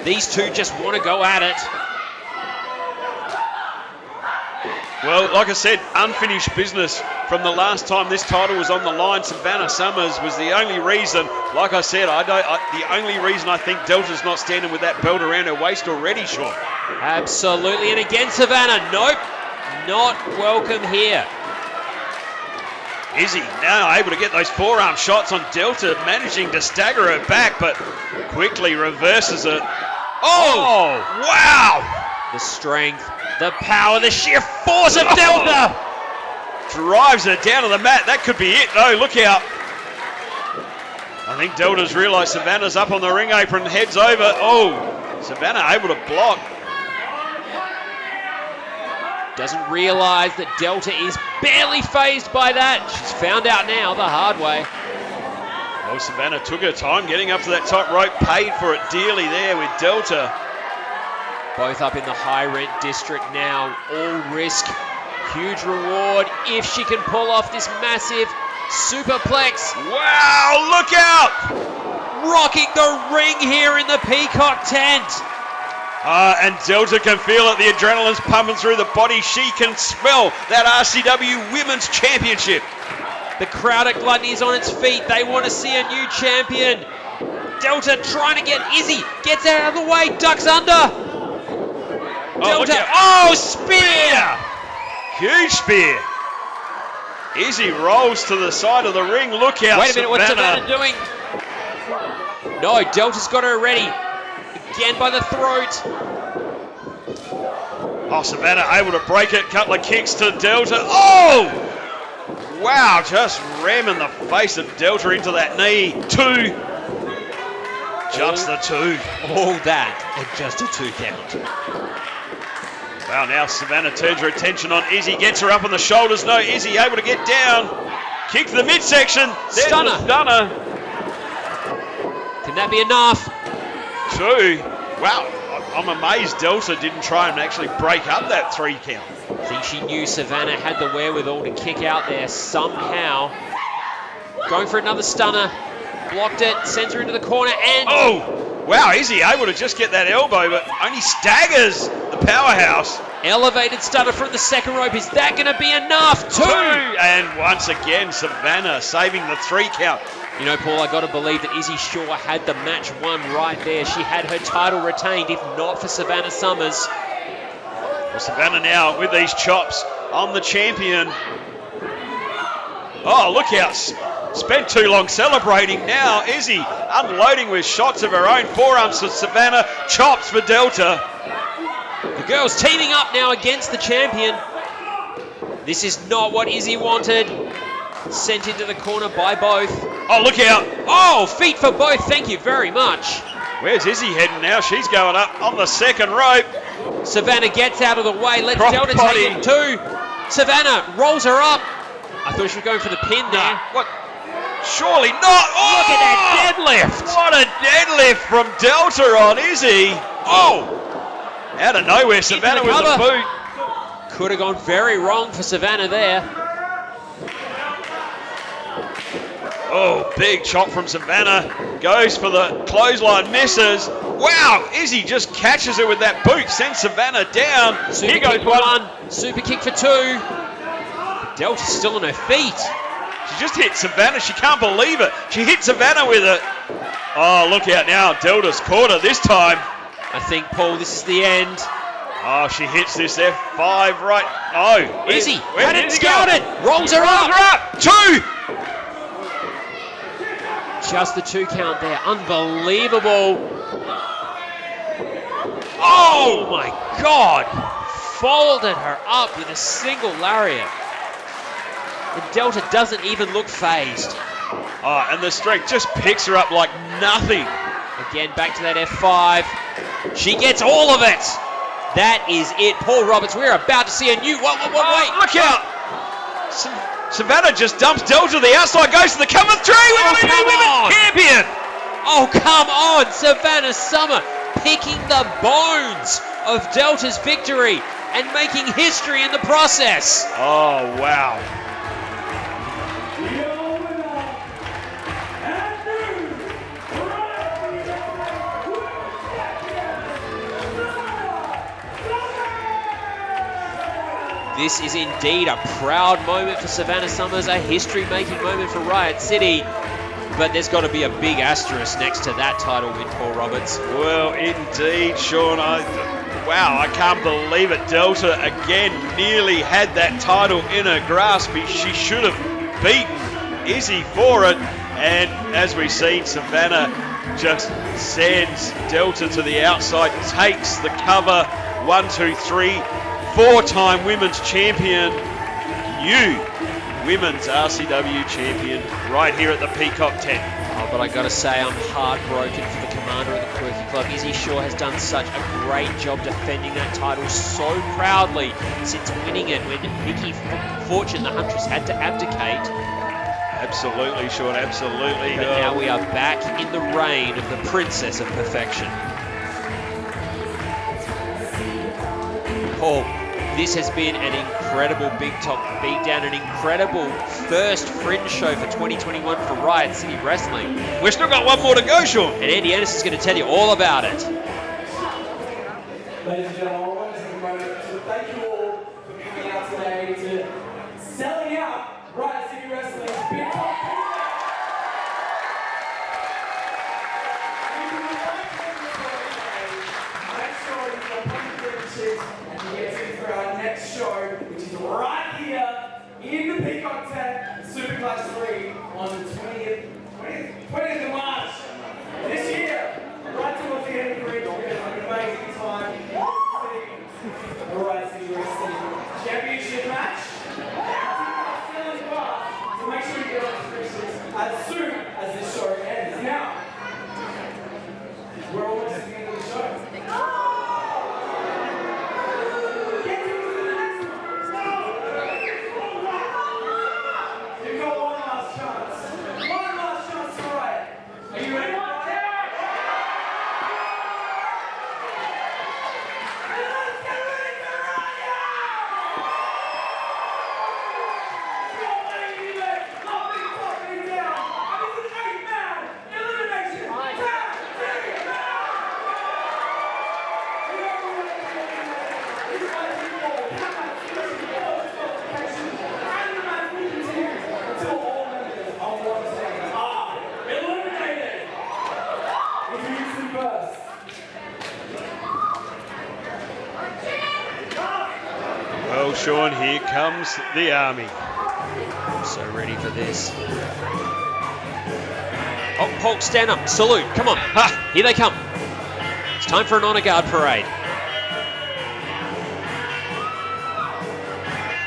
These two just want to go at it. Well, like I said, unfinished business from the last time this title was on the line. Savannah Summers was the only reason, like I said, the only reason I think Delta's not standing with that belt around her waist already, Sean. Absolutely, and again, Savannah, nope, not welcome here. Izzy now able to get those forearm shots on Delta, managing to stagger her back, but quickly reverses it. Oh, wow! The strength, the power, the sheer force of Delta! Drives her down to the mat. That could be it, though. Look out. I think Delta's realised Savannah's up on the ring apron, heads over. Oh, Savannah able to block. Doesn't realise that Delta is barely phased by that. She's found out now the hard way. Oh, Savannah took her time getting up to that top rope, paid for it dearly there with Delta. Both up in the high rent district now, all risk, huge reward if she can pull off this massive superplex. Wow, look out! Rocking the ring here in the Peacock tent. And Delta can feel it, the adrenaline's pumping through the body. She can smell that RCW Women's Championship. The crowd at Gluttony is on its feet. They want to see a new champion. Delta trying to get Izzy, gets out of the way, ducks under. Delta, spear! Huge spear. Izzy rolls to the side of the ring. Look out, wait a minute, what's Savannah doing? No, Delta's got her ready. Again by the throat. Oh, Savannah able to break it. Couple of kicks to Delta. Oh! Wow, just ramming the face of Delta into that knee. 2. Just the 2. All that and just a 2 count. Wow, now Savannah turns her attention on Izzy, gets her up on the shoulders. No, Izzy able to get down. Kick to the midsection. Stunner. Stunner. Can that be enough? 2. Wow, I'm amazed Delta didn't try and actually break up that 3 count. I think she knew Savannah had the wherewithal to kick out there somehow. Going for another stunner. Blocked it, sends her into the corner, and... Oh! Wow, Izzy able to just get that elbow, but only staggers the powerhouse. Elevated stunner from the second rope. Is that going to be enough? 2! And once again, Savannah saving the 3 count. You know, Paul, I got to believe that Izzy Shaw had the match won right there. She had her title retained, if not for Savannah Summers. Well, Savannah now with these chops on the champion. Oh, look out. Spent too long celebrating. Now Izzy unloading with shots of her own forearms for Savannah. Chops for Delta. The girls teaming up now against the champion. This is not what Izzy wanted. Sent into the corner by both. Oh, look out. Oh, feet for both. Thank you very much. Where's Izzy heading now? She's going up on the second rope. Savannah gets out of the way. Lets Cross Delta body. take it too. Savannah rolls her up. I thought she was going for the pin there. What? Surely not. Oh! Look at that deadlift. What a deadlift from Delta on Izzy. Oh! Out of nowhere, Savannah with a boot. Could have gone very wrong for Savannah there. Oh, big chop from Savannah. Goes for the clothesline, misses. Wow, Izzy just catches her with that boot, sends Savannah down. Super Here goes kick for one. Super kick for 2. Delta's still on her feet. She just hit Savannah. She can't believe it. She hit Savannah with it. Oh, look out now. Delta's caught her this time. I think, Paul, this is the end. Oh, she hits this F5 right. Oh, Izzy, where had did it Izzy go? scouted. Rolls her Rolls up. her up. 2. Just the 2 count there. Unbelievable. Oh, my God. Folded her up with a single lariat. And Delta doesn't even look phased. Oh, and the strength just picks her up like nothing. Again, back to that F5. She gets all of it. That is it. Paul Roberts, we're about to see a new... Wait. Look out. Savannah just dumps Delta to the outside, goes to the cover 3. We're going to be women's champion. Oh, come on. Savannah Summer picking the bones of Delta's victory and making history in the process. Oh, wow. This is indeed a proud moment for Savannah Summers, a history-making moment for Riot City. But there's got to be a big asterisk next to that title win, Paul Roberts. Well, indeed, Sean. Wow, I can't believe it. Delta again nearly had that title in her grasp. She should have beaten Izzy for it. And as we see, Savannah just sends Delta to the outside, takes the cover. 1, 2, 3. 4-time women's champion. New women's RCW champion right here at the Peacock tent. Oh, but I got to say, I'm heartbroken for the commander of the Quirky Club. Izzy Shaw has done such a great job defending that title so proudly since winning it when Vicky Fortune, the Huntress, had to abdicate. Absolutely, Sean, absolutely. But now we are back in the reign of the Princess of Perfection. Paul, this has been an incredible Big Top beatdown, an incredible first Fringe show for 2021 for Riot City Wrestling. We've still got one more to go, Sean. And Andy Anderson's going to tell you all about it. Ladies and gentlemen, I want to take a moment to thank you all for coming out today to selling out Riot City Wrestling's Big Top. Right here in the Peacock tent, Superclass 3 on the 20th of March this year. Right towards the end of the ring, we're going to have an amazing time. The Riot City Wrestling Championship match. So make sure you get on the fixtures as soon as this show ends. Now, we're almost at the end of the show. Well, Sean, here comes the army. I'm so ready for this. Oh, Polk, stand up. Salute. Come on. Ha! Here they come. It's time for an honor guard parade.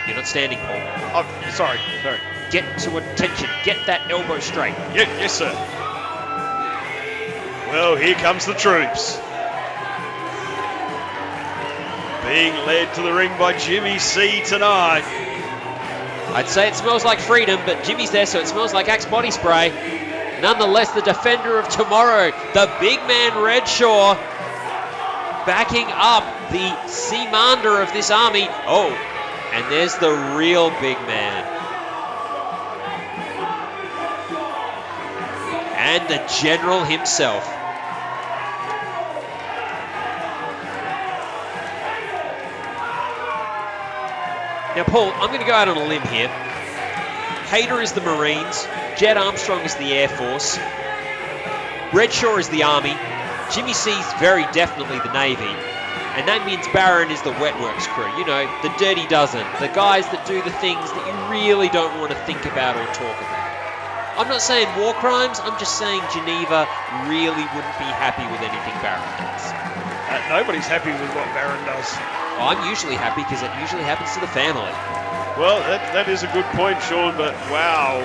You're not standing, Paul. Oh, sorry. Get to attention. Get that elbow straight. Yes, sir. Well, here comes the troops. Being led to the ring by Jimmy C tonight. I'd say it smells like freedom, but Jimmy's there, so it smells like Axe body spray. Nonetheless, the defender of tomorrow, the big man REDSHAW, backing up the Seamander of this army. Oh, and there's the real big man. And the general himself. Now, Paul, I'm going to go out on a limb here. Hayter is the Marines. Jett Armstrong is the Air Force. REDSHAW is the Army. Jimmy C's very definitely the Navy. And that means Barren is the wet works crew. You know, the dirty dozen. The guys that do the things that you really don't want to think about or talk about. I'm not saying war crimes. I'm just saying Geneva really wouldn't be happy with anything Barren does. Nobody's happy with what Barren does. Well, I'm usually happy because it usually happens to the family. Well, that is a good point, Sean, but wow.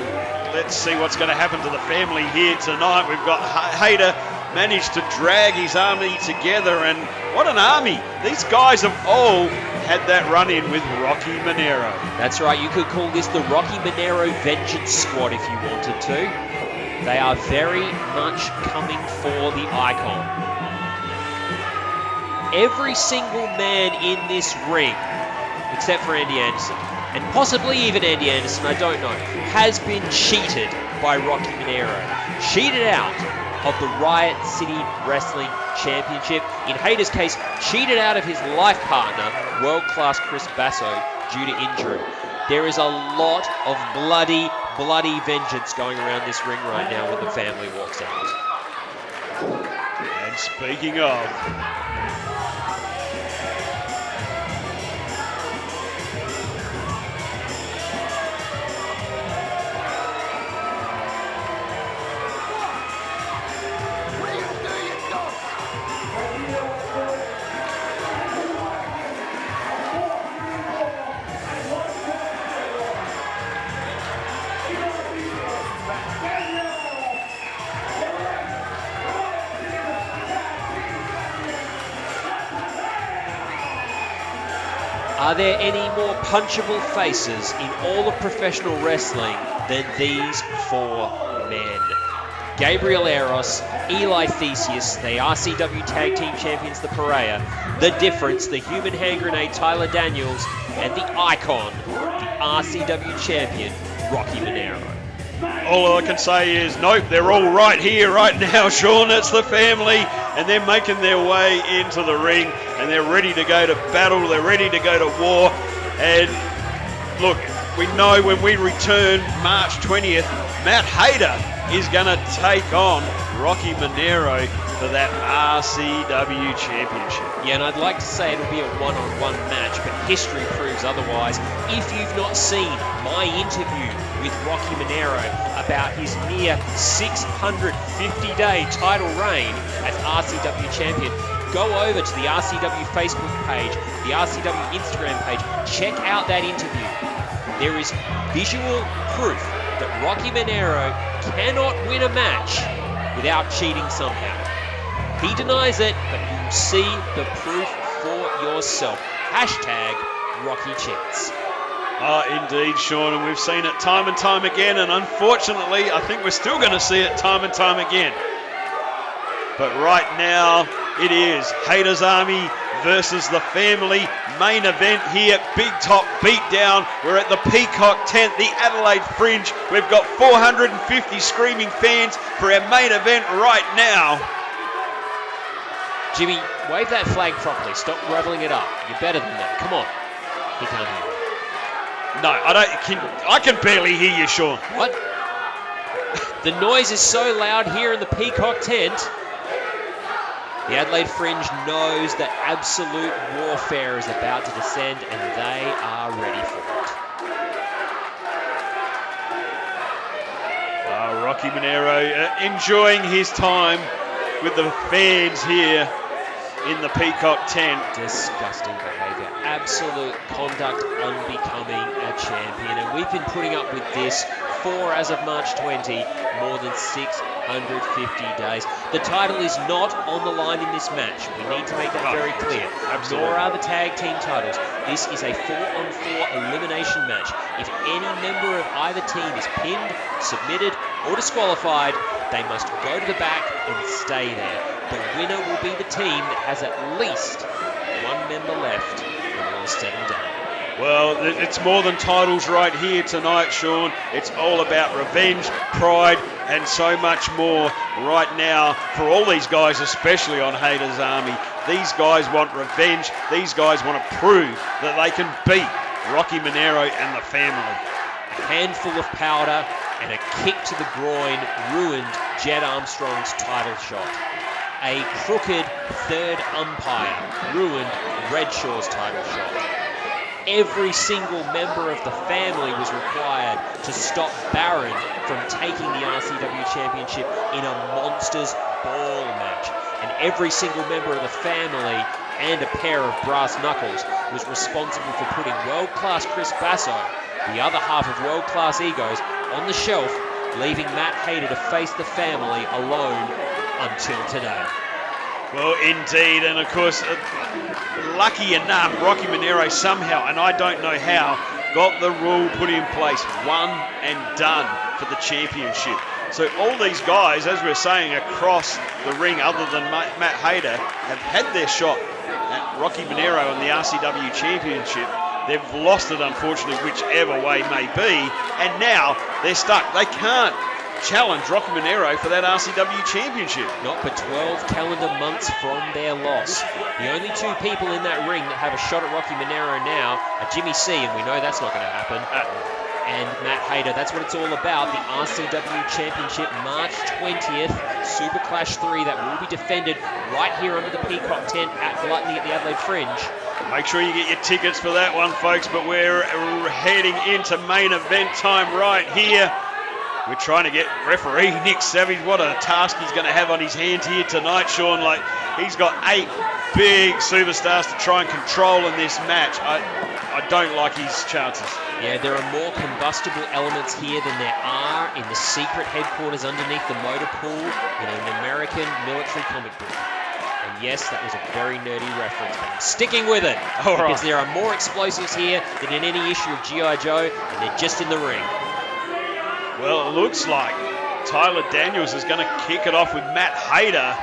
Let's see what's going to happen to the family here tonight. We've got Hayter managed to drag his army together, and what an army. These guys have all had that run-in with Rocky Menero. That's right, you could call this the Rocky Menero Vengeance Squad if you wanted to. They are very much coming for the icon. Every single man in this ring, except for Andy Anderson, and possibly even Andy Anderson, I don't know, has been cheated by Rocky Menero. Cheated out of the Riot City Wrestling Championship. In Hayter's case, cheated out of his life partner, world-class Chris Basso, due to injury. There is a lot of bloody vengeance going around this ring right now when the family walks out. And speaking of... Are there any more punchable faces in all of professional wrestling than these four men? Gabriel Eros, Eli Theseus, the RCW Tag Team Champions, the Parea. The Difference, the Human Hand Grenade, Tyler Daniels, and the Icon, the RCW Champion, Rocky Menero. All I can say is, nope, they're all right here, right now, Sean. It's the family, and they're making their way into the ring, and they're ready to go to battle. They're ready to go to war. And look, we know when we return March 20th, Matt Hayter is going to take on Rocky Menero for that RCW Championship. Yeah, and I'd like to say it'll be a one-on-one match, but history proves otherwise. If you've not seen my interview with Rocky Menero about his near 650-day title reign as RCW Champion, go over to the RCW Facebook page, the RCW Instagram page, check out that interview. There is visual proof that Rocky Menero cannot win a match without cheating somehow. He denies it, but you see the proof for yourself. Hashtag Rocky Cheats. Indeed, Sean, and we've seen it time and time again, and unfortunately, I think we're still going to see it time and time again. But right now, it is Hayter's Army versus the family. Main event here, Big Top Beatdown. We're at the Peacock tent, the Adelaide Fringe. We've got 450 screaming fans for our main event right now. Jimmy, wave that flag properly. Stop rubbling it up. You're better than that. Come on. He can't hear you. No, I can barely hear you, Sean. What? The noise is so loud here in the Peacock tent. The Adelaide Fringe knows that absolute warfare is about to descend, and they are ready for it. Rocky Menero enjoying his time with the fans here in the Peacock tent. Disgusting behaviour. Absolute conduct unbecoming a champion. And we've been putting up with this for, as of March 20, more than 650 days. The title is not on the line in this match. We need to make that very clear. Absolutely. Nor are the tag team titles. This is a 4-on-4 elimination match. If any member of either team is pinned, submitted, or disqualified, they must go to the back and stay there. The winner will be the team that has at least one member left when all is said and done. Well, it's more than titles right here tonight, Sean. It's all about revenge, pride, and so much more right now for all these guys, especially on Hayter's Army. These guys want revenge. These guys want to prove that they can beat Rocky Menero and the family. A handful of powder and a kick to the groin ruined Jett Armstrong's title shot. A crooked third umpire ruined REDSHAW's title shot. Every single member of the family was required to stop Barren from taking the RCW Championship in a Monsters Ball match. And every single member of the family and a pair of brass knuckles was responsible for putting world-class Chris Basso, the other half of world-class egos, on the shelf, leaving Matt Hayter to face the family alone until today. Well, indeed, and of course, lucky enough, Rocky Menero somehow, and I don't know how, got the rule put in place, one and done for the championship. So all these guys, as we're saying, across the ring, other than Matt Hayter, have had their shot at Rocky Menero and the RCW Championship. They've lost it, unfortunately, whichever way may be, and now they're stuck. They can't challenge Rocky Menero for that RCW Championship. Not but 12 calendar months from their loss. The only two people in that ring that have a shot at Rocky Menero now are Jimmy C, and we know that's not going to happen, and Matt Hayter. That's what it's all about. The RCW Championship, March 20th, Super Clash 3, that will be defended right here under the Peacock tent at Gluttony at the Adelaide Fringe. Make sure you get your tickets for that one, folks, but we're heading into main event time right here. We're trying to get referee Nick Savage. What a task he's going to have on his hands here tonight, Sean. Like, he's got 8 big superstars to try and control in this match. I don't like his chances. Yeah, there are more combustible elements here than there are in the secret headquarters underneath the motor pool in an American military comic book. And yes, that was a very nerdy reference, but I'm sticking with it. All because right. there are more explosives here than in any issue of G.I. Joe, and they're just in the ring. Well, it looks like Tyler Daniels is going to kick it off with Matt Hayter.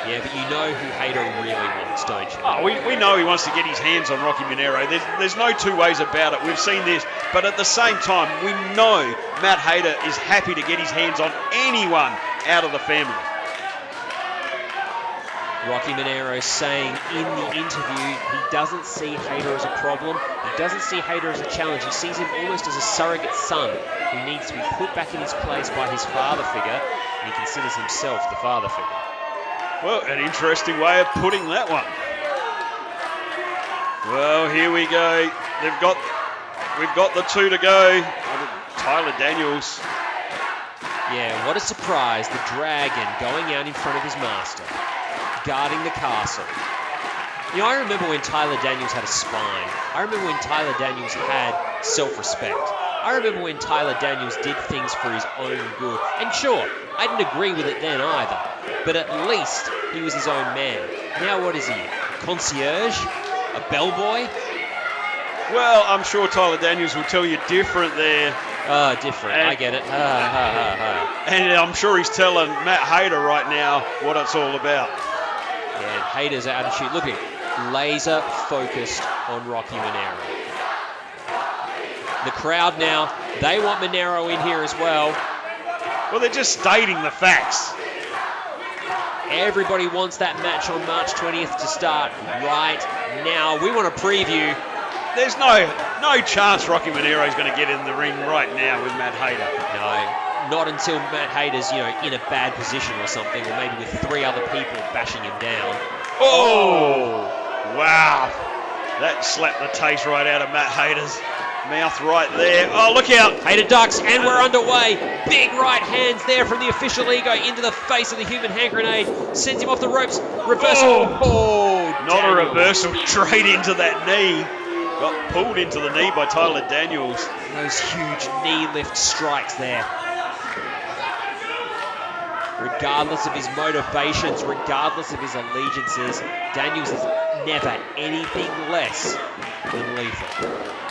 Yeah, but you know who Hayter really wants, don't you? Oh, we know he wants to get his hands on Rocky Menero. There's no two ways about it. We've seen this. But at the same time, we know Matt Hayter is happy to get his hands on anyone out of the family. Rocky Menero saying in the interview he doesn't see Hayter as a problem. He doesn't see Hayter as a challenge. He sees him almost as a surrogate son who needs to be put back in his place by his father figure, and he considers himself the father figure. Well, an interesting way of putting that one. Well, here we go. We've got the two to go. Tyler Daniels. Yeah, what a surprise. The Dragon going out in front of his master, guarding the castle. You know, I remember when Tyler Daniels had a spine. I remember when Tyler Daniels had self-respect. I remember when Tyler Daniels did things for his own good. And sure, I didn't agree with it then either. But at least he was his own man. Now what is he? A concierge? A bellboy? Well, I'm sure Tyler Daniels will tell you different there. Different. I get it. And I'm sure he's telling Matt Hayter right now what it's all about. Yeah, and Hayter's attitude, look at him, laser focused on Rocky Menero. The crowd now, they want Menero in here as well. Well, they're just stating the facts. Everybody wants that match on March 20th to start right now. We want to preview. There's no chance Rocky Menero is going to get in the ring right now with Matt Hayter. No, not until Matt Hayter's, in a bad position or something, or maybe with 3 other people bashing him down. Oh, wow. That slapped the taste right out of Matt Hayter's mouth right there. Oh, look out. Hayter ducks, and we're underway. Big right hands there from the official ego into the face of the human hand grenade. Sends him off the ropes. Reversal. Not a reversal, straight into that knee. Got pulled into the knee by Tyler Daniels. Those huge knee lift strikes there. Regardless of his motivations, regardless of his allegiances, Daniels is never anything less than lethal.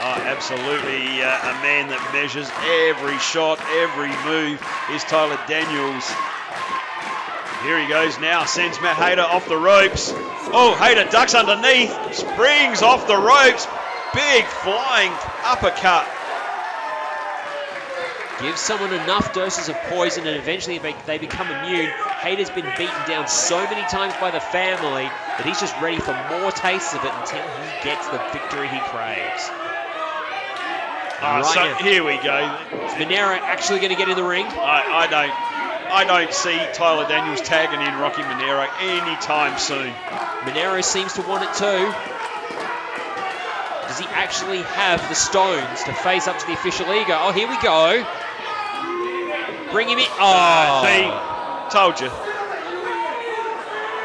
Oh, absolutely. A man that measures every shot, every move is Tyler Daniels. Here he goes now, sends Matt Hayter off the ropes. Oh, Hayter ducks underneath, springs off the ropes. Big flying uppercut. Give someone enough doses of poison and eventually they become immune. Hayter's been beaten down so many times by the family that he's just ready for more tastes of it until he gets the victory he craves. Here we go. Is Menero actually going to get in the ring? I don't see Tyler Daniels tagging in Rocky Menero anytime soon. Menero seems to want it too. Does he actually have the stones to face up to the official ego? Oh, here we go. Bring him in. Oh. See, told you.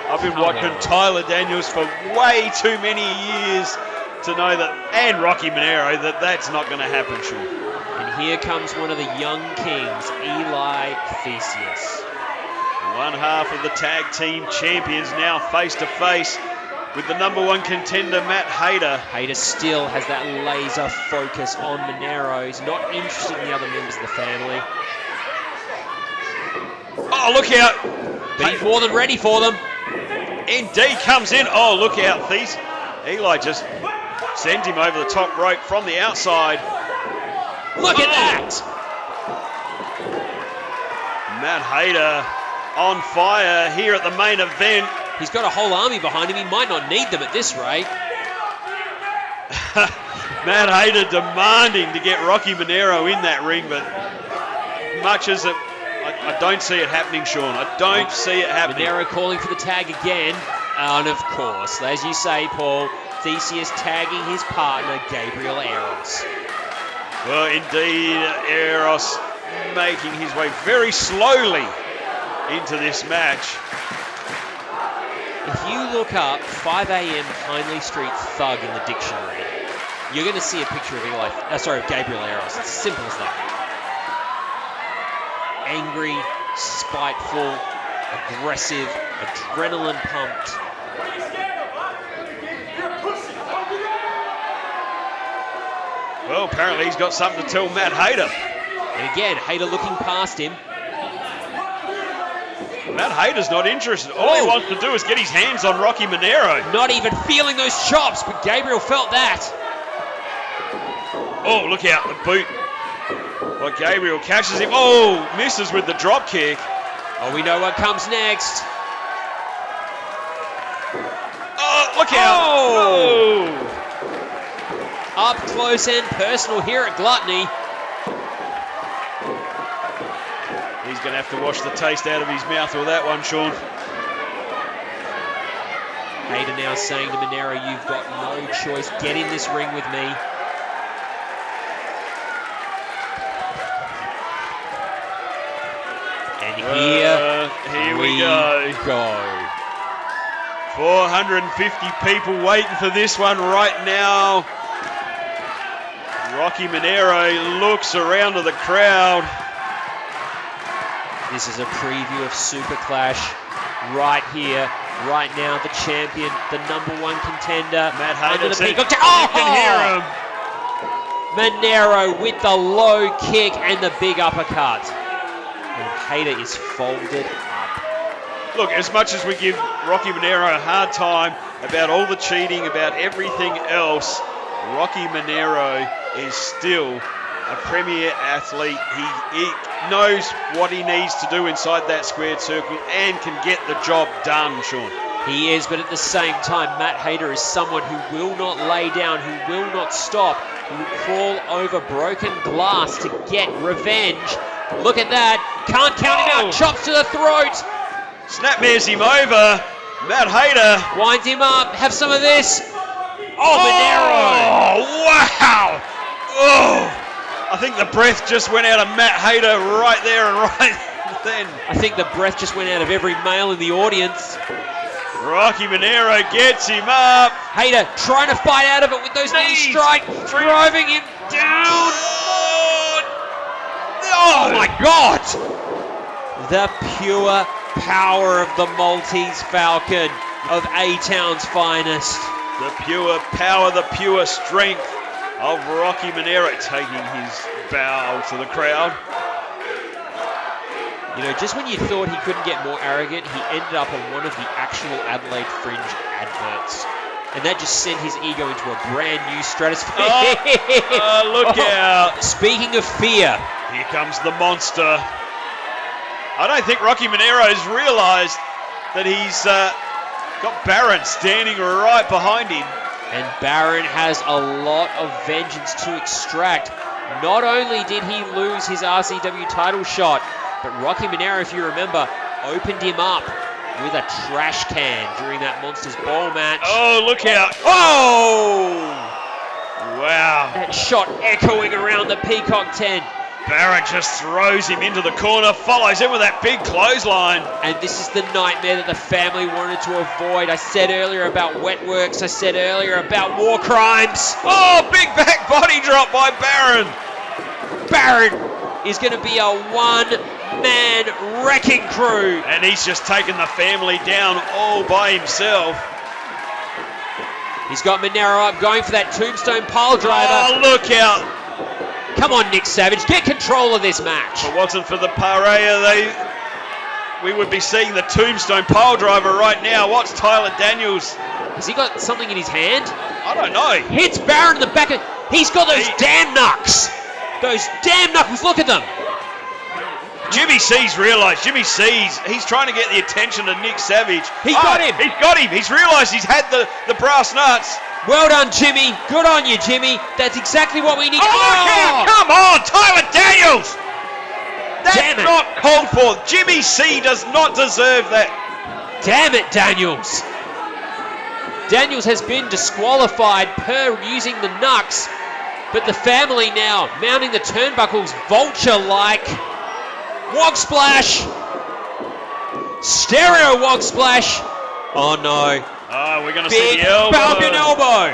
I've been watching Tyler Daniels for way too many years to know that, and Rocky Menero, that's not going to happen, Sean. And here comes one of the young kings, Eli Theseus. One half of the tag team champions now face to face with the #1 contender, Matt Hayter. Hayter still has that laser focus on Menero. He's not interested in the other members of the family. Oh, look out. But he's more than ready for them. ND comes in. Oh, look out, Thies. Eli just sends him over the top rope from the outside. Look at that. Matt Hayter on fire here at the main event. He's got a whole army behind him. He might not need them at this rate. Matt Hayter demanding to get Rocky Menero in that ring, but much as it, I don't see it happening, Sean. I don't see it happening. Menero calling for the tag again. And of course, as you say, Paul, Theseus tagging his partner, Gabriel Eros. Well, indeed, Eros making his way very slowly into this match. If you look up 5 a.m. Hindley Street thug in the dictionary, you're going to see a picture of Gabriel Eros. It's simple as that. Angry, spiteful, aggressive, adrenaline pumped. Well, apparently he's got something to tell Matt Hayter. And again, Hayter looking past him. Matt Hayter's not interested. All he wants to do is get his hands on Rocky Menero. Not even feeling those chops, but Gabriel felt that. Oh, look out, the boot. Well, Gabriel catches him. Oh, misses with the drop kick. Oh, we know what comes next. Oh, look out. Oh! Up close and personal here at Gluttony. He's going to have to wash the taste out of his mouth with that one, Sean. Hayter now saying to Menero, you've got no choice. Get in this ring with me. And here we go. 450 people waiting for this one right now. Rocky Menero looks around to the crowd. This is a preview of Super Clash right here, right now. The champion, the #1 contender, Matt Hayter. under the peacock. You can hear him. Menero with the low kick and the big uppercut. And Hayter is folded up. Look, as much as we give Rocky Menero a hard time about all the cheating, about everything else, Rocky Menero is still a premier athlete. He knows what he needs to do inside that squared circle and can get the job done, Sean. He is, but at the same time, Matt Hayter is someone who will not lay down, who will not stop, who will crawl over broken glass to get revenge. Look at that. Can't count him out. Chops to the throat. Snapmares him over. Matt Hayter. Winds him up. Have some of this. Oh, Menero. Oh, wow. Oh, I think the breath just went out of Matt Hayter right there and right then. I think the breath just went out of every male in the audience. Rocky Menero gets him up. Hayter trying to fight out of it with those knee strikes, driving him down. Oh my God! The pure power of the Maltese Falcon, of A-Town's finest. The pure power, the pure strength of Rocky Menero, taking his bow to the crowd. You know, just when you thought he couldn't get more arrogant, he ended up on one of the actual Adelaide Fringe adverts. And that just sent his ego into a brand new stratosphere. Look out. Speaking of fear. Here comes the monster. I don't think Rocky Menero has realised that he's got Barren standing right behind him. And Barren has a lot of vengeance to extract. Not only did he lose his RCW title shot, but Rocky Menero, if you remember, opened him up with a trash can during that Monsters Ball match. Oh, look out. Oh! Wow. That shot echoing around the Peacock tent. Barren just throws him into the corner, follows in with that big clothesline. And this is the nightmare that the family wanted to avoid. I said earlier about wet works. I said earlier about war crimes. Oh, big back body drop by Barren. Barren is going to be a one-man wrecking crew. And he's just taken the family down all by himself. He's got Menero up, going for that tombstone pile driver. Oh, look out. Come on, Nick Savage, get control of this match. If it wasn't for the Parea, we would be seeing the tombstone pile driver right now. What's Tyler Daniels? Has he got something in his hand? I don't know. Hits Barren in the back. He's got those damn knucks. Those damn knuckles, look at them. Jimmy C's realised. Jimmy C's, he's trying to get the attention of Nick Savage. He's got him. He's got him. He's realised he's had the brass nuts. Well done, Jimmy. Good on you, Jimmy. That's exactly what we need. Oh, come on, Tyler Daniels. That's not called for. Jimmy C does not deserve that. Damn it, Daniels. Daniels has been disqualified per using the knucks, but the family now mounting the turnbuckles vulture-like. Wog splash. Stereo wog splash. Oh no. Oh, we're going to see the elbow. Falcon elbow.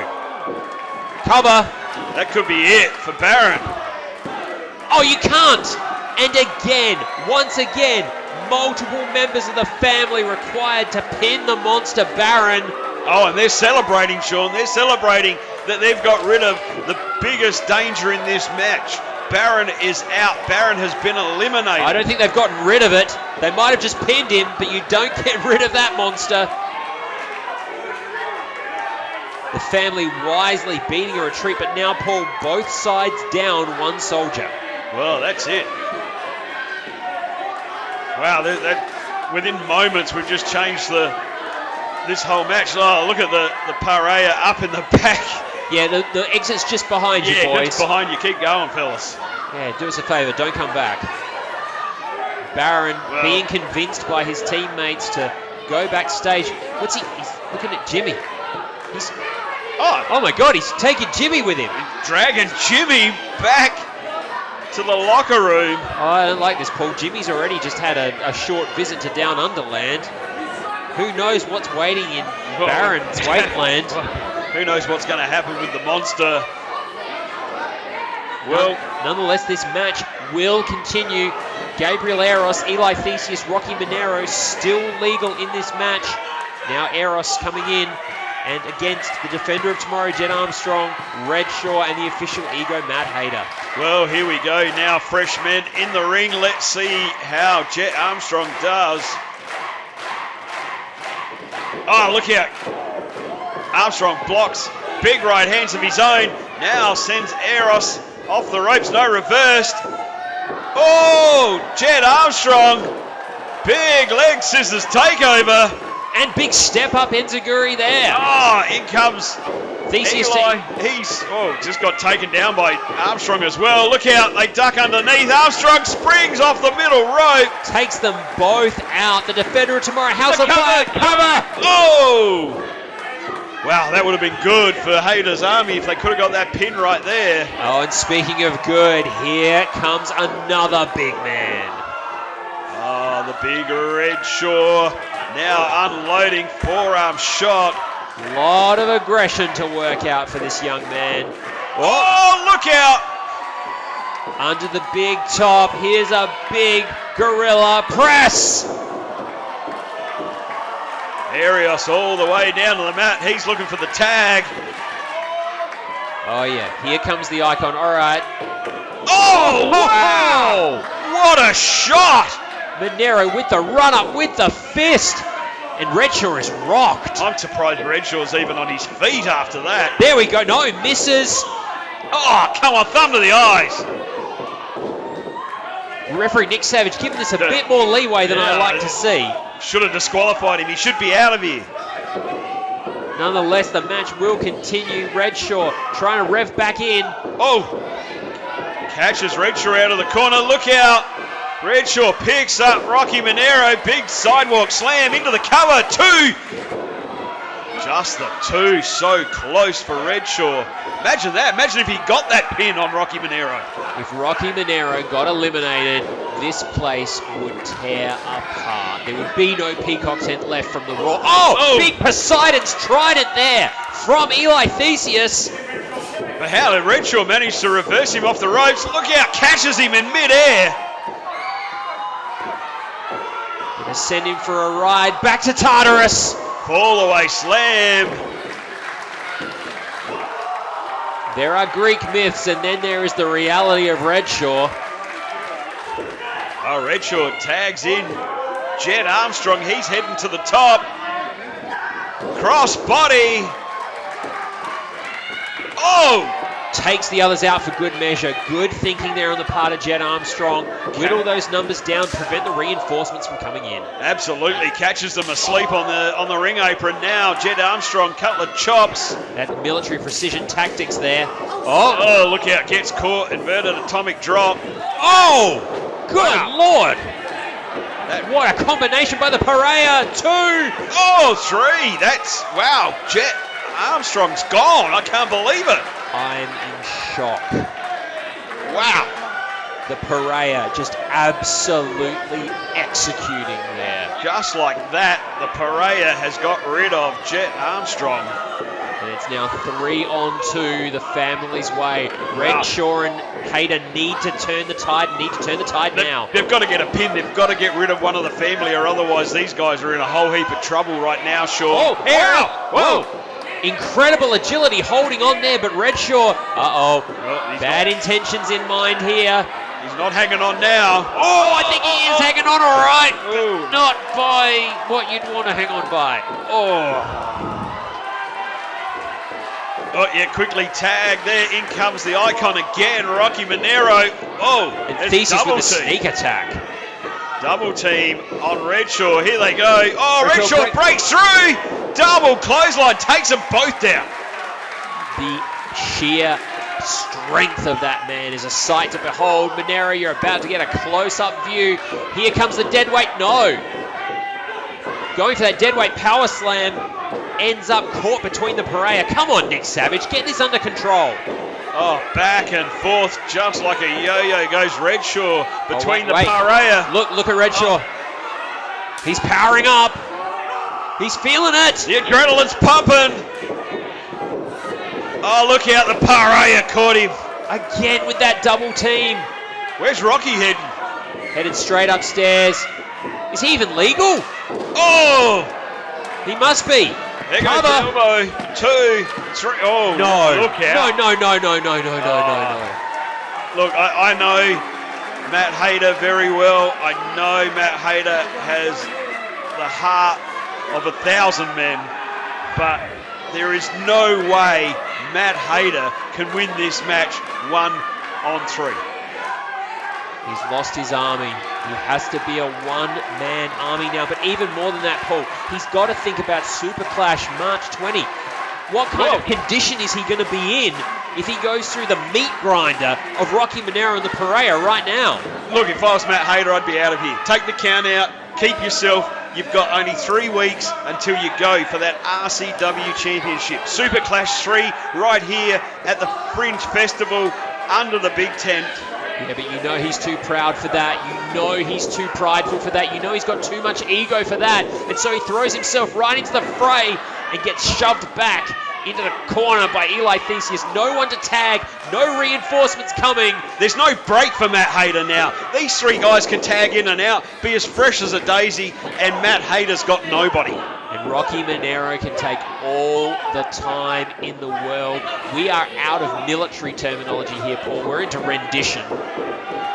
Cover. That could be it for Barren. Oh, you can't. And again, once again, multiple members of the family required to pin the monster Barren. Oh, and they're celebrating, Sean. They're celebrating that they've got rid of the biggest danger in this match. Barren is out. Barren has been eliminated. I don't think they've gotten rid of it. They might have just pinned him, but you don't get rid of that monster. The family wisely beating a retreat, but now pull both sides down one soldier. Well, that's it. Wow, within moments we've just changed this whole match. Oh, look at the Parea up in the back. Yeah, the exit's just behind you, boys. Yeah, just behind you. Keep going, fellas. Yeah, do us a favour. Don't come back. Barren being convinced by his teammates to go backstage. What's he? He's looking at Jimmy. Oh my God, he's taking Jimmy with him. Dragging Jimmy back to the locker room. Oh, I don't like this, Paul. Jimmy's already just had a short visit to Downunder land. Who knows what's waiting in Barren's wasteland? Who knows what's going to happen with the monster? Well, nonetheless, this match will continue. Gabriel Eros, Eli Theseus, Rocky Menero still legal in this match. Now Eros coming in and against the defender of tomorrow, Jett Armstrong, REDSHAW, and the official ego, Matt Hayter. Well, here we go now, fresh men in the ring. Let's see how Jett Armstrong does. Oh, look out. Armstrong blocks, big right hands of his own. Now sends Eros off the ropes, no reversed. Oh, Jett Armstrong, big leg scissors takeover. And big step up Enziguri there. Oh, in comes Theseus Eli, he's just got taken down by Armstrong as well. Look out, they duck underneath. Armstrong springs off the middle rope. takes them both out. The defender of tomorrow, House The of Fire, cover! Oh! Wow, that would have been good for Hayter's Army if they could have got that pin right there. Oh, and speaking of good, here comes another big man. Oh, the big REDSHAW now unloading forearm shot. A lot of aggression to work out for this young man. Oh, look out! Under the big top, here's a big gorilla press. Arios all the way down to the mat. He's looking for the tag. Oh yeah, here comes the icon. All right. Oh, wow! What a shot! Menero with the run up with the fist. And REDSHAW is rocked. I'm surprised REDSHAW's even on his feet after that. There we go. No, misses. Oh, come on, thumb to the eyes. Referee Nick Savage giving this a bit more leeway than I like to see. Should have disqualified him. He should be out of here. Nonetheless, the match will continue. REDSHAW trying to rev back in. Oh, catches REDSHAW out of the corner. Look out. REDSHAW picks up Rocky Menero. Big sidewalk slam into the cover. 2. Just the 2. So close for REDSHAW. Imagine that. Imagine if he got that pin on Rocky Menero. If Rocky Menero got eliminated, this place would tear apart. There would be no peacock tent left from the Raw. Oh, big Poseidon's trident there from Eli Theseus. But how did REDSHAW manage to reverse him off the ropes? Look out, catches him in midair. Gonna send him for a ride back to Tartarus. Fall away slam. There are Greek myths, and then there is the reality of REDSHAW. Oh, REDSHAW tags in Jett Armstrong. He's heading to the top. Cross body. Oh! Takes the others out for good measure. Good thinking there on the part of Jett Armstrong. Whittle those numbers down, prevent the reinforcements from coming in. Absolutely, catches them asleep on the ring apron now. Jett Armstrong, couple of chops. That military precision tactics there. Oh, look out, gets caught, inverted atomic drop. Oh, good Wow. Lord. What a combination by the Parea. 2. Oh, 3. That's, wow, Jett Armstrong's gone. I can't believe it. I'm in shock. Wow. The Parea just absolutely executing there. Just like that, the Parea has got rid of Jett Armstrong. And it's now 3-on-2, the family's way. REDSHAW and Hayter need to turn the tide now. They've got to get a pin. They've got to get rid of one of the family, or otherwise these guys are in a whole heap of trouble right now, Shaw. Oh, whoa. Incredible agility holding on there, but REDSHAW, bad intentions in mind here. He's not hanging on now. Oh, I think he is hanging on all right, Ooh. but not by what you'd want to hang on by. Oh, yeah, quickly tagged there. In comes the icon again, Rocky Menero. Oh, And it's Theseus double with a team. sneak attack. Double team on REDSHAW. Here they go. Oh, REDSHAW REDSHAW breaks through. Double clothesline takes them both down. The sheer strength of that man is a sight to behold. Menero, you're about to get a close-up view. Here comes the deadweight. No. Going for that deadweight power slam. Ends up caught between the Parea. Come on, Nick Savage. Get this under control. Oh, back and forth, just like a yo-yo goes REDSHAW between the wait. Parea. Look at REDSHAW. He's powering up. He's feeling it. The adrenaline's pumping. Oh, look out, the Parea caught him. Again with that double team. Where's Rocky heading? Headed straight upstairs. Is he even legal? Oh! He must be. There goes the elbow. 2, 3. Oh, No. look out. No. Look, I know Matt Hayter very well. I know Matt Hayter has the heart of 1,000 men, but there is no way Matt Hayter can win this match 1-on-3. He's lost his army. He has to be a one-man army now. But even more than that, Paul, he's got to think about Super Clash March 20. What kind of condition is he going to be in if he goes through the meat grinder of Rocky Menero and the Parea right now? Look, if I was Matt Hayter, I'd be out of here. Take the count out, keep yourself. You've got only 3 weeks until you go for that RCW Championship. Super Clash 3 right here at the Fringe Festival under the big tent. Yeah, but you know he's too proud for that. You know he's too prideful for that. You know he's got too much ego for that. And so he throws himself right into the fray and gets shoved back into the corner by Eli Theseus. No one to tag, no reinforcements coming. There's no break for Matt Hayter now. These 3 guys can tag in and out, be as fresh as a daisy, and Matt Hayter's got nobody. And Rocky Menero can take all the time in the world. We are out of military terminology here, Paul. We're into rendition.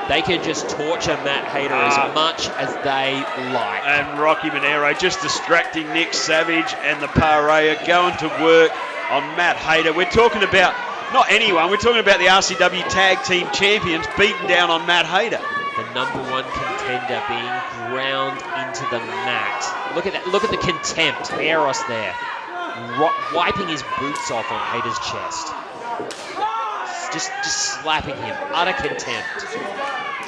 They can just torture Matt Hayter as much as they like. And Rocky Menero just distracting Nick Savage and the Parea going to work on Matt Hayter. We're talking about, not anyone, we're talking about the RCW Tag Team Champions beating down on Matt Hayter. The #1 contender being ground into the mat. Look at that, look at the contempt. Eros there, wiping his boots off on Hayter's chest. Just slapping him, utter contempt.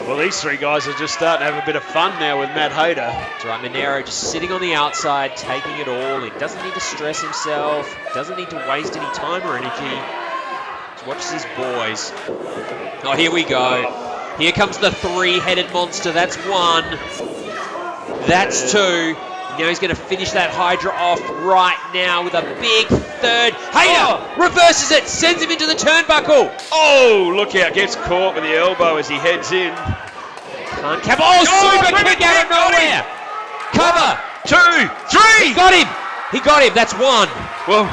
Well, these 3 guys are just starting to have a bit of fun now with Matt Hayter. That's right, Menero just sitting on the outside, taking it all in. Doesn't need to stress himself, doesn't need to waste any time or energy. Just watches his boys. Oh, here we go. Here comes the 3-headed monster. That's 1. That's 2. Now he's going to finish that Hydra off right now with a big 3rd. Hayter reverses it, sends him into the turnbuckle. Oh, look out, gets caught with the elbow as he heads in. Can't cap. Oh, super kick out of nowhere. Cover. 2, 3. He got him. He got him. That's 1. Well,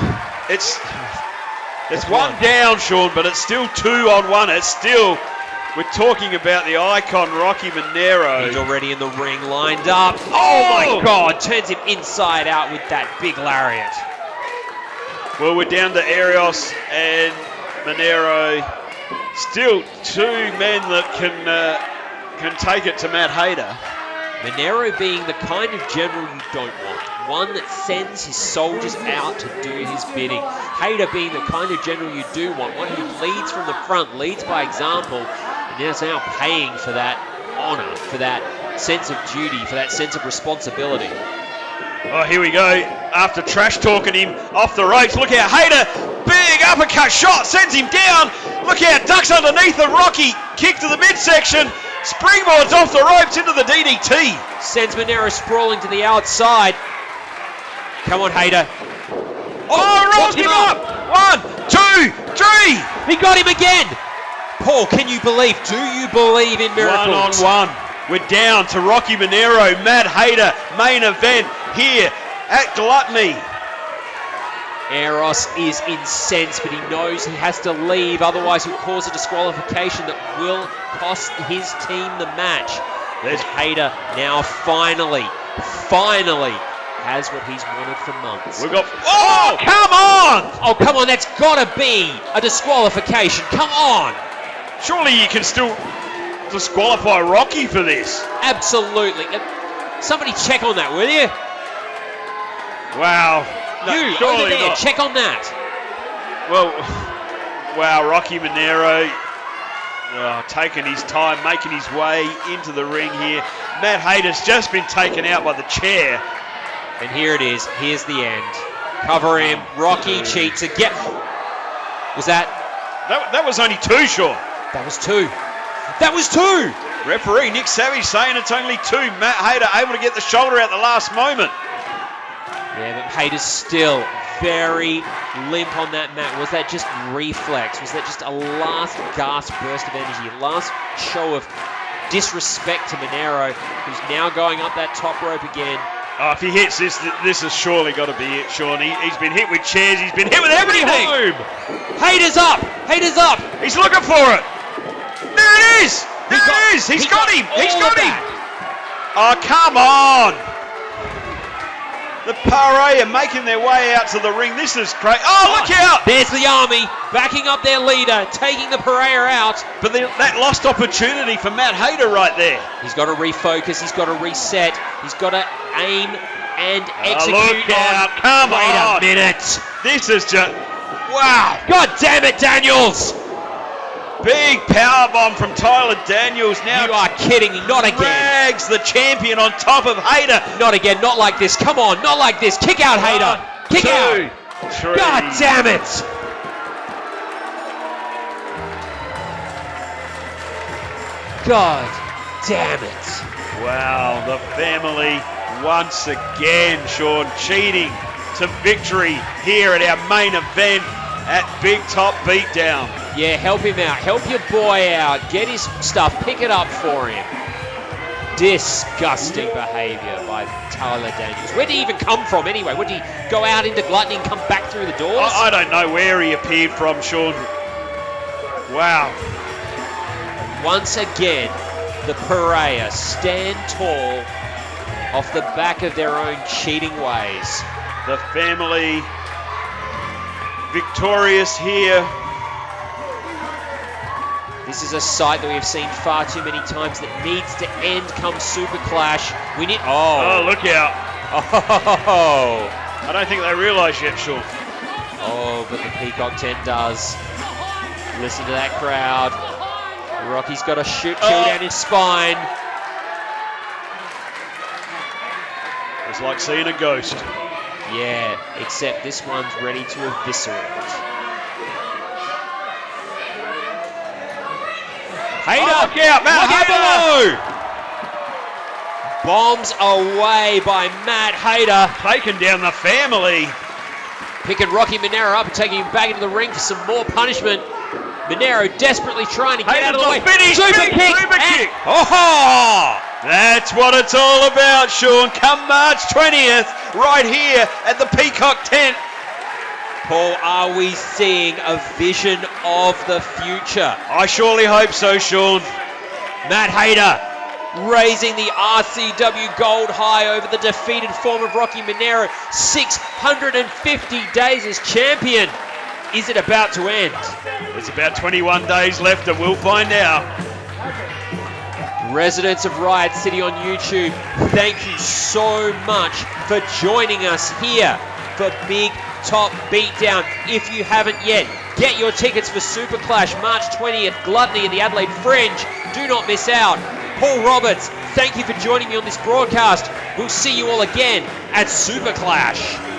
it's 1 down, Sean, but it's still 2 on 1. It's still... We're talking about the icon, Rocky Menero. He's already in the ring, lined up. Oh my God, turns him inside out with that big lariat. Well, we're down to Eros and Menero. Still 2 men that can take it to Matt Hayter. Menero being the kind of general you don't want. One that sends his soldiers out to do his bidding. Hayter being the kind of general you do want. One who leads from the front, leads by example. And is now paying for that honor, for that sense of duty, for that sense of responsibility. Oh, here we go. After trash talking him off the ropes, look out, Hayter, big uppercut shot, sends him down. Look out, ducks underneath the Rocky, kick to the midsection, springboards off the ropes into the DDT. Sends Menero sprawling to the outside. Come on, Hayter. Oh, rolls him up. 1, 2, 3. He got him again. Paul, can you believe? Do you believe in miracles? 1 on 1. We're down to Rocky Menero, Matt Hayter, main event here at Gluttony. Eros is incensed, but he knows he has to leave, otherwise he'll cause a disqualification that will cost his team the match. There's Hayter now finally has what he's wanted for months. We've got... Oh, come on! Oh, come on, that's got to be a disqualification. Come on! Surely you can still disqualify Rocky for this. Absolutely. Somebody check on that, will you? Wow. No, you, over there, not. Check on that. Well, wow, Rocky Menero taking his time, making his way into the ring here. Matt Hayter's just been taken out by the chair. And here it is. Here's the end. Cover him. Rocky cheats again. Was that? That was only 2, Sean. That was 2. That was 2. Referee Nick Savage saying it's only 2. Matt Hayter able to get the shoulder out the last moment. Yeah, but Hayter's still very limp on that mat. Was that just reflex? Was that just a last gasp burst of energy? Last show of disrespect to Menero, who's now going up that top rope again. Oh, if he hits this has surely got to be it, Sean. He's been hit with chairs. He's been hit with everything. Home. Hayter's up. Hayter's up. He's looking for it. There it is. There it is. He's got him. He's got him. Oh, come on. The Parea making their way out to the ring. This is great. Oh, look out. There's the army backing up their leader, taking the Parea out. But that lost opportunity for Matt Hayter right there. He's got to refocus. He's got to reset. He's got to aim and execute look out. on. Come Wait on. a minute. This is just, wow. God damn it, Daniels. Big power bomb from Tyler Daniels. Now You are kidding me. Not again. drags the champion on top of Hayter. Not again. Not like this. Come on. Not like this. Kick out, Hayter. Kick out. 2, 3. God damn it. God damn it. Wow, the family once again, Sean, cheating to victory here at our main event at Big Top Beatdown. Yeah, help him out. Help your boy out. Get his stuff. Pick it up for him. Disgusting behaviour by Tyler Daniels. Where did he even come from anyway? Would he go out into gluttony and come back through the doors? I don't know where he appeared from, Sean. Wow. Once again, the Parea stand tall off the back of their own cheating ways. The family victorious here. This is a sight that we have seen far too many times that needs to end come Super Clash. We need... Oh, look out. Oh. I don't think they realise yet, Sean. Oh, but the Peacock tent does. Listen to that crowd. Rocky's got a chill down his spine. It's like seeing a ghost. Yeah, except this one's ready to eviscerate. Hayter! Look out, Matt Look out below! Bombs away by Matt Hayter. Taking down the family. Picking Rocky Menero up and taking him back into the ring for some more punishment. Menero desperately trying to get out of the way. Super kick! Oh! That's what it's all about, Sean. Come March 20th, right here at the Peacock tent. Paul, are we seeing a vision of the future? I surely hope so, Sean. Matt Hayter raising the RCW gold high over the defeated form of Rocky Menero. 650 days as champion. Is it about to end? There's about 21 days left and we'll find out. Residents of Riot City on YouTube, thank you so much for joining us here for Big Top Beatdown. If you haven't yet, get your tickets for Super Clash March 20th, Gluttony at the Adelaide Fringe. Do not miss out. Paul Roberts, thank you for joining me on this broadcast. We'll see you all again at Super Clash.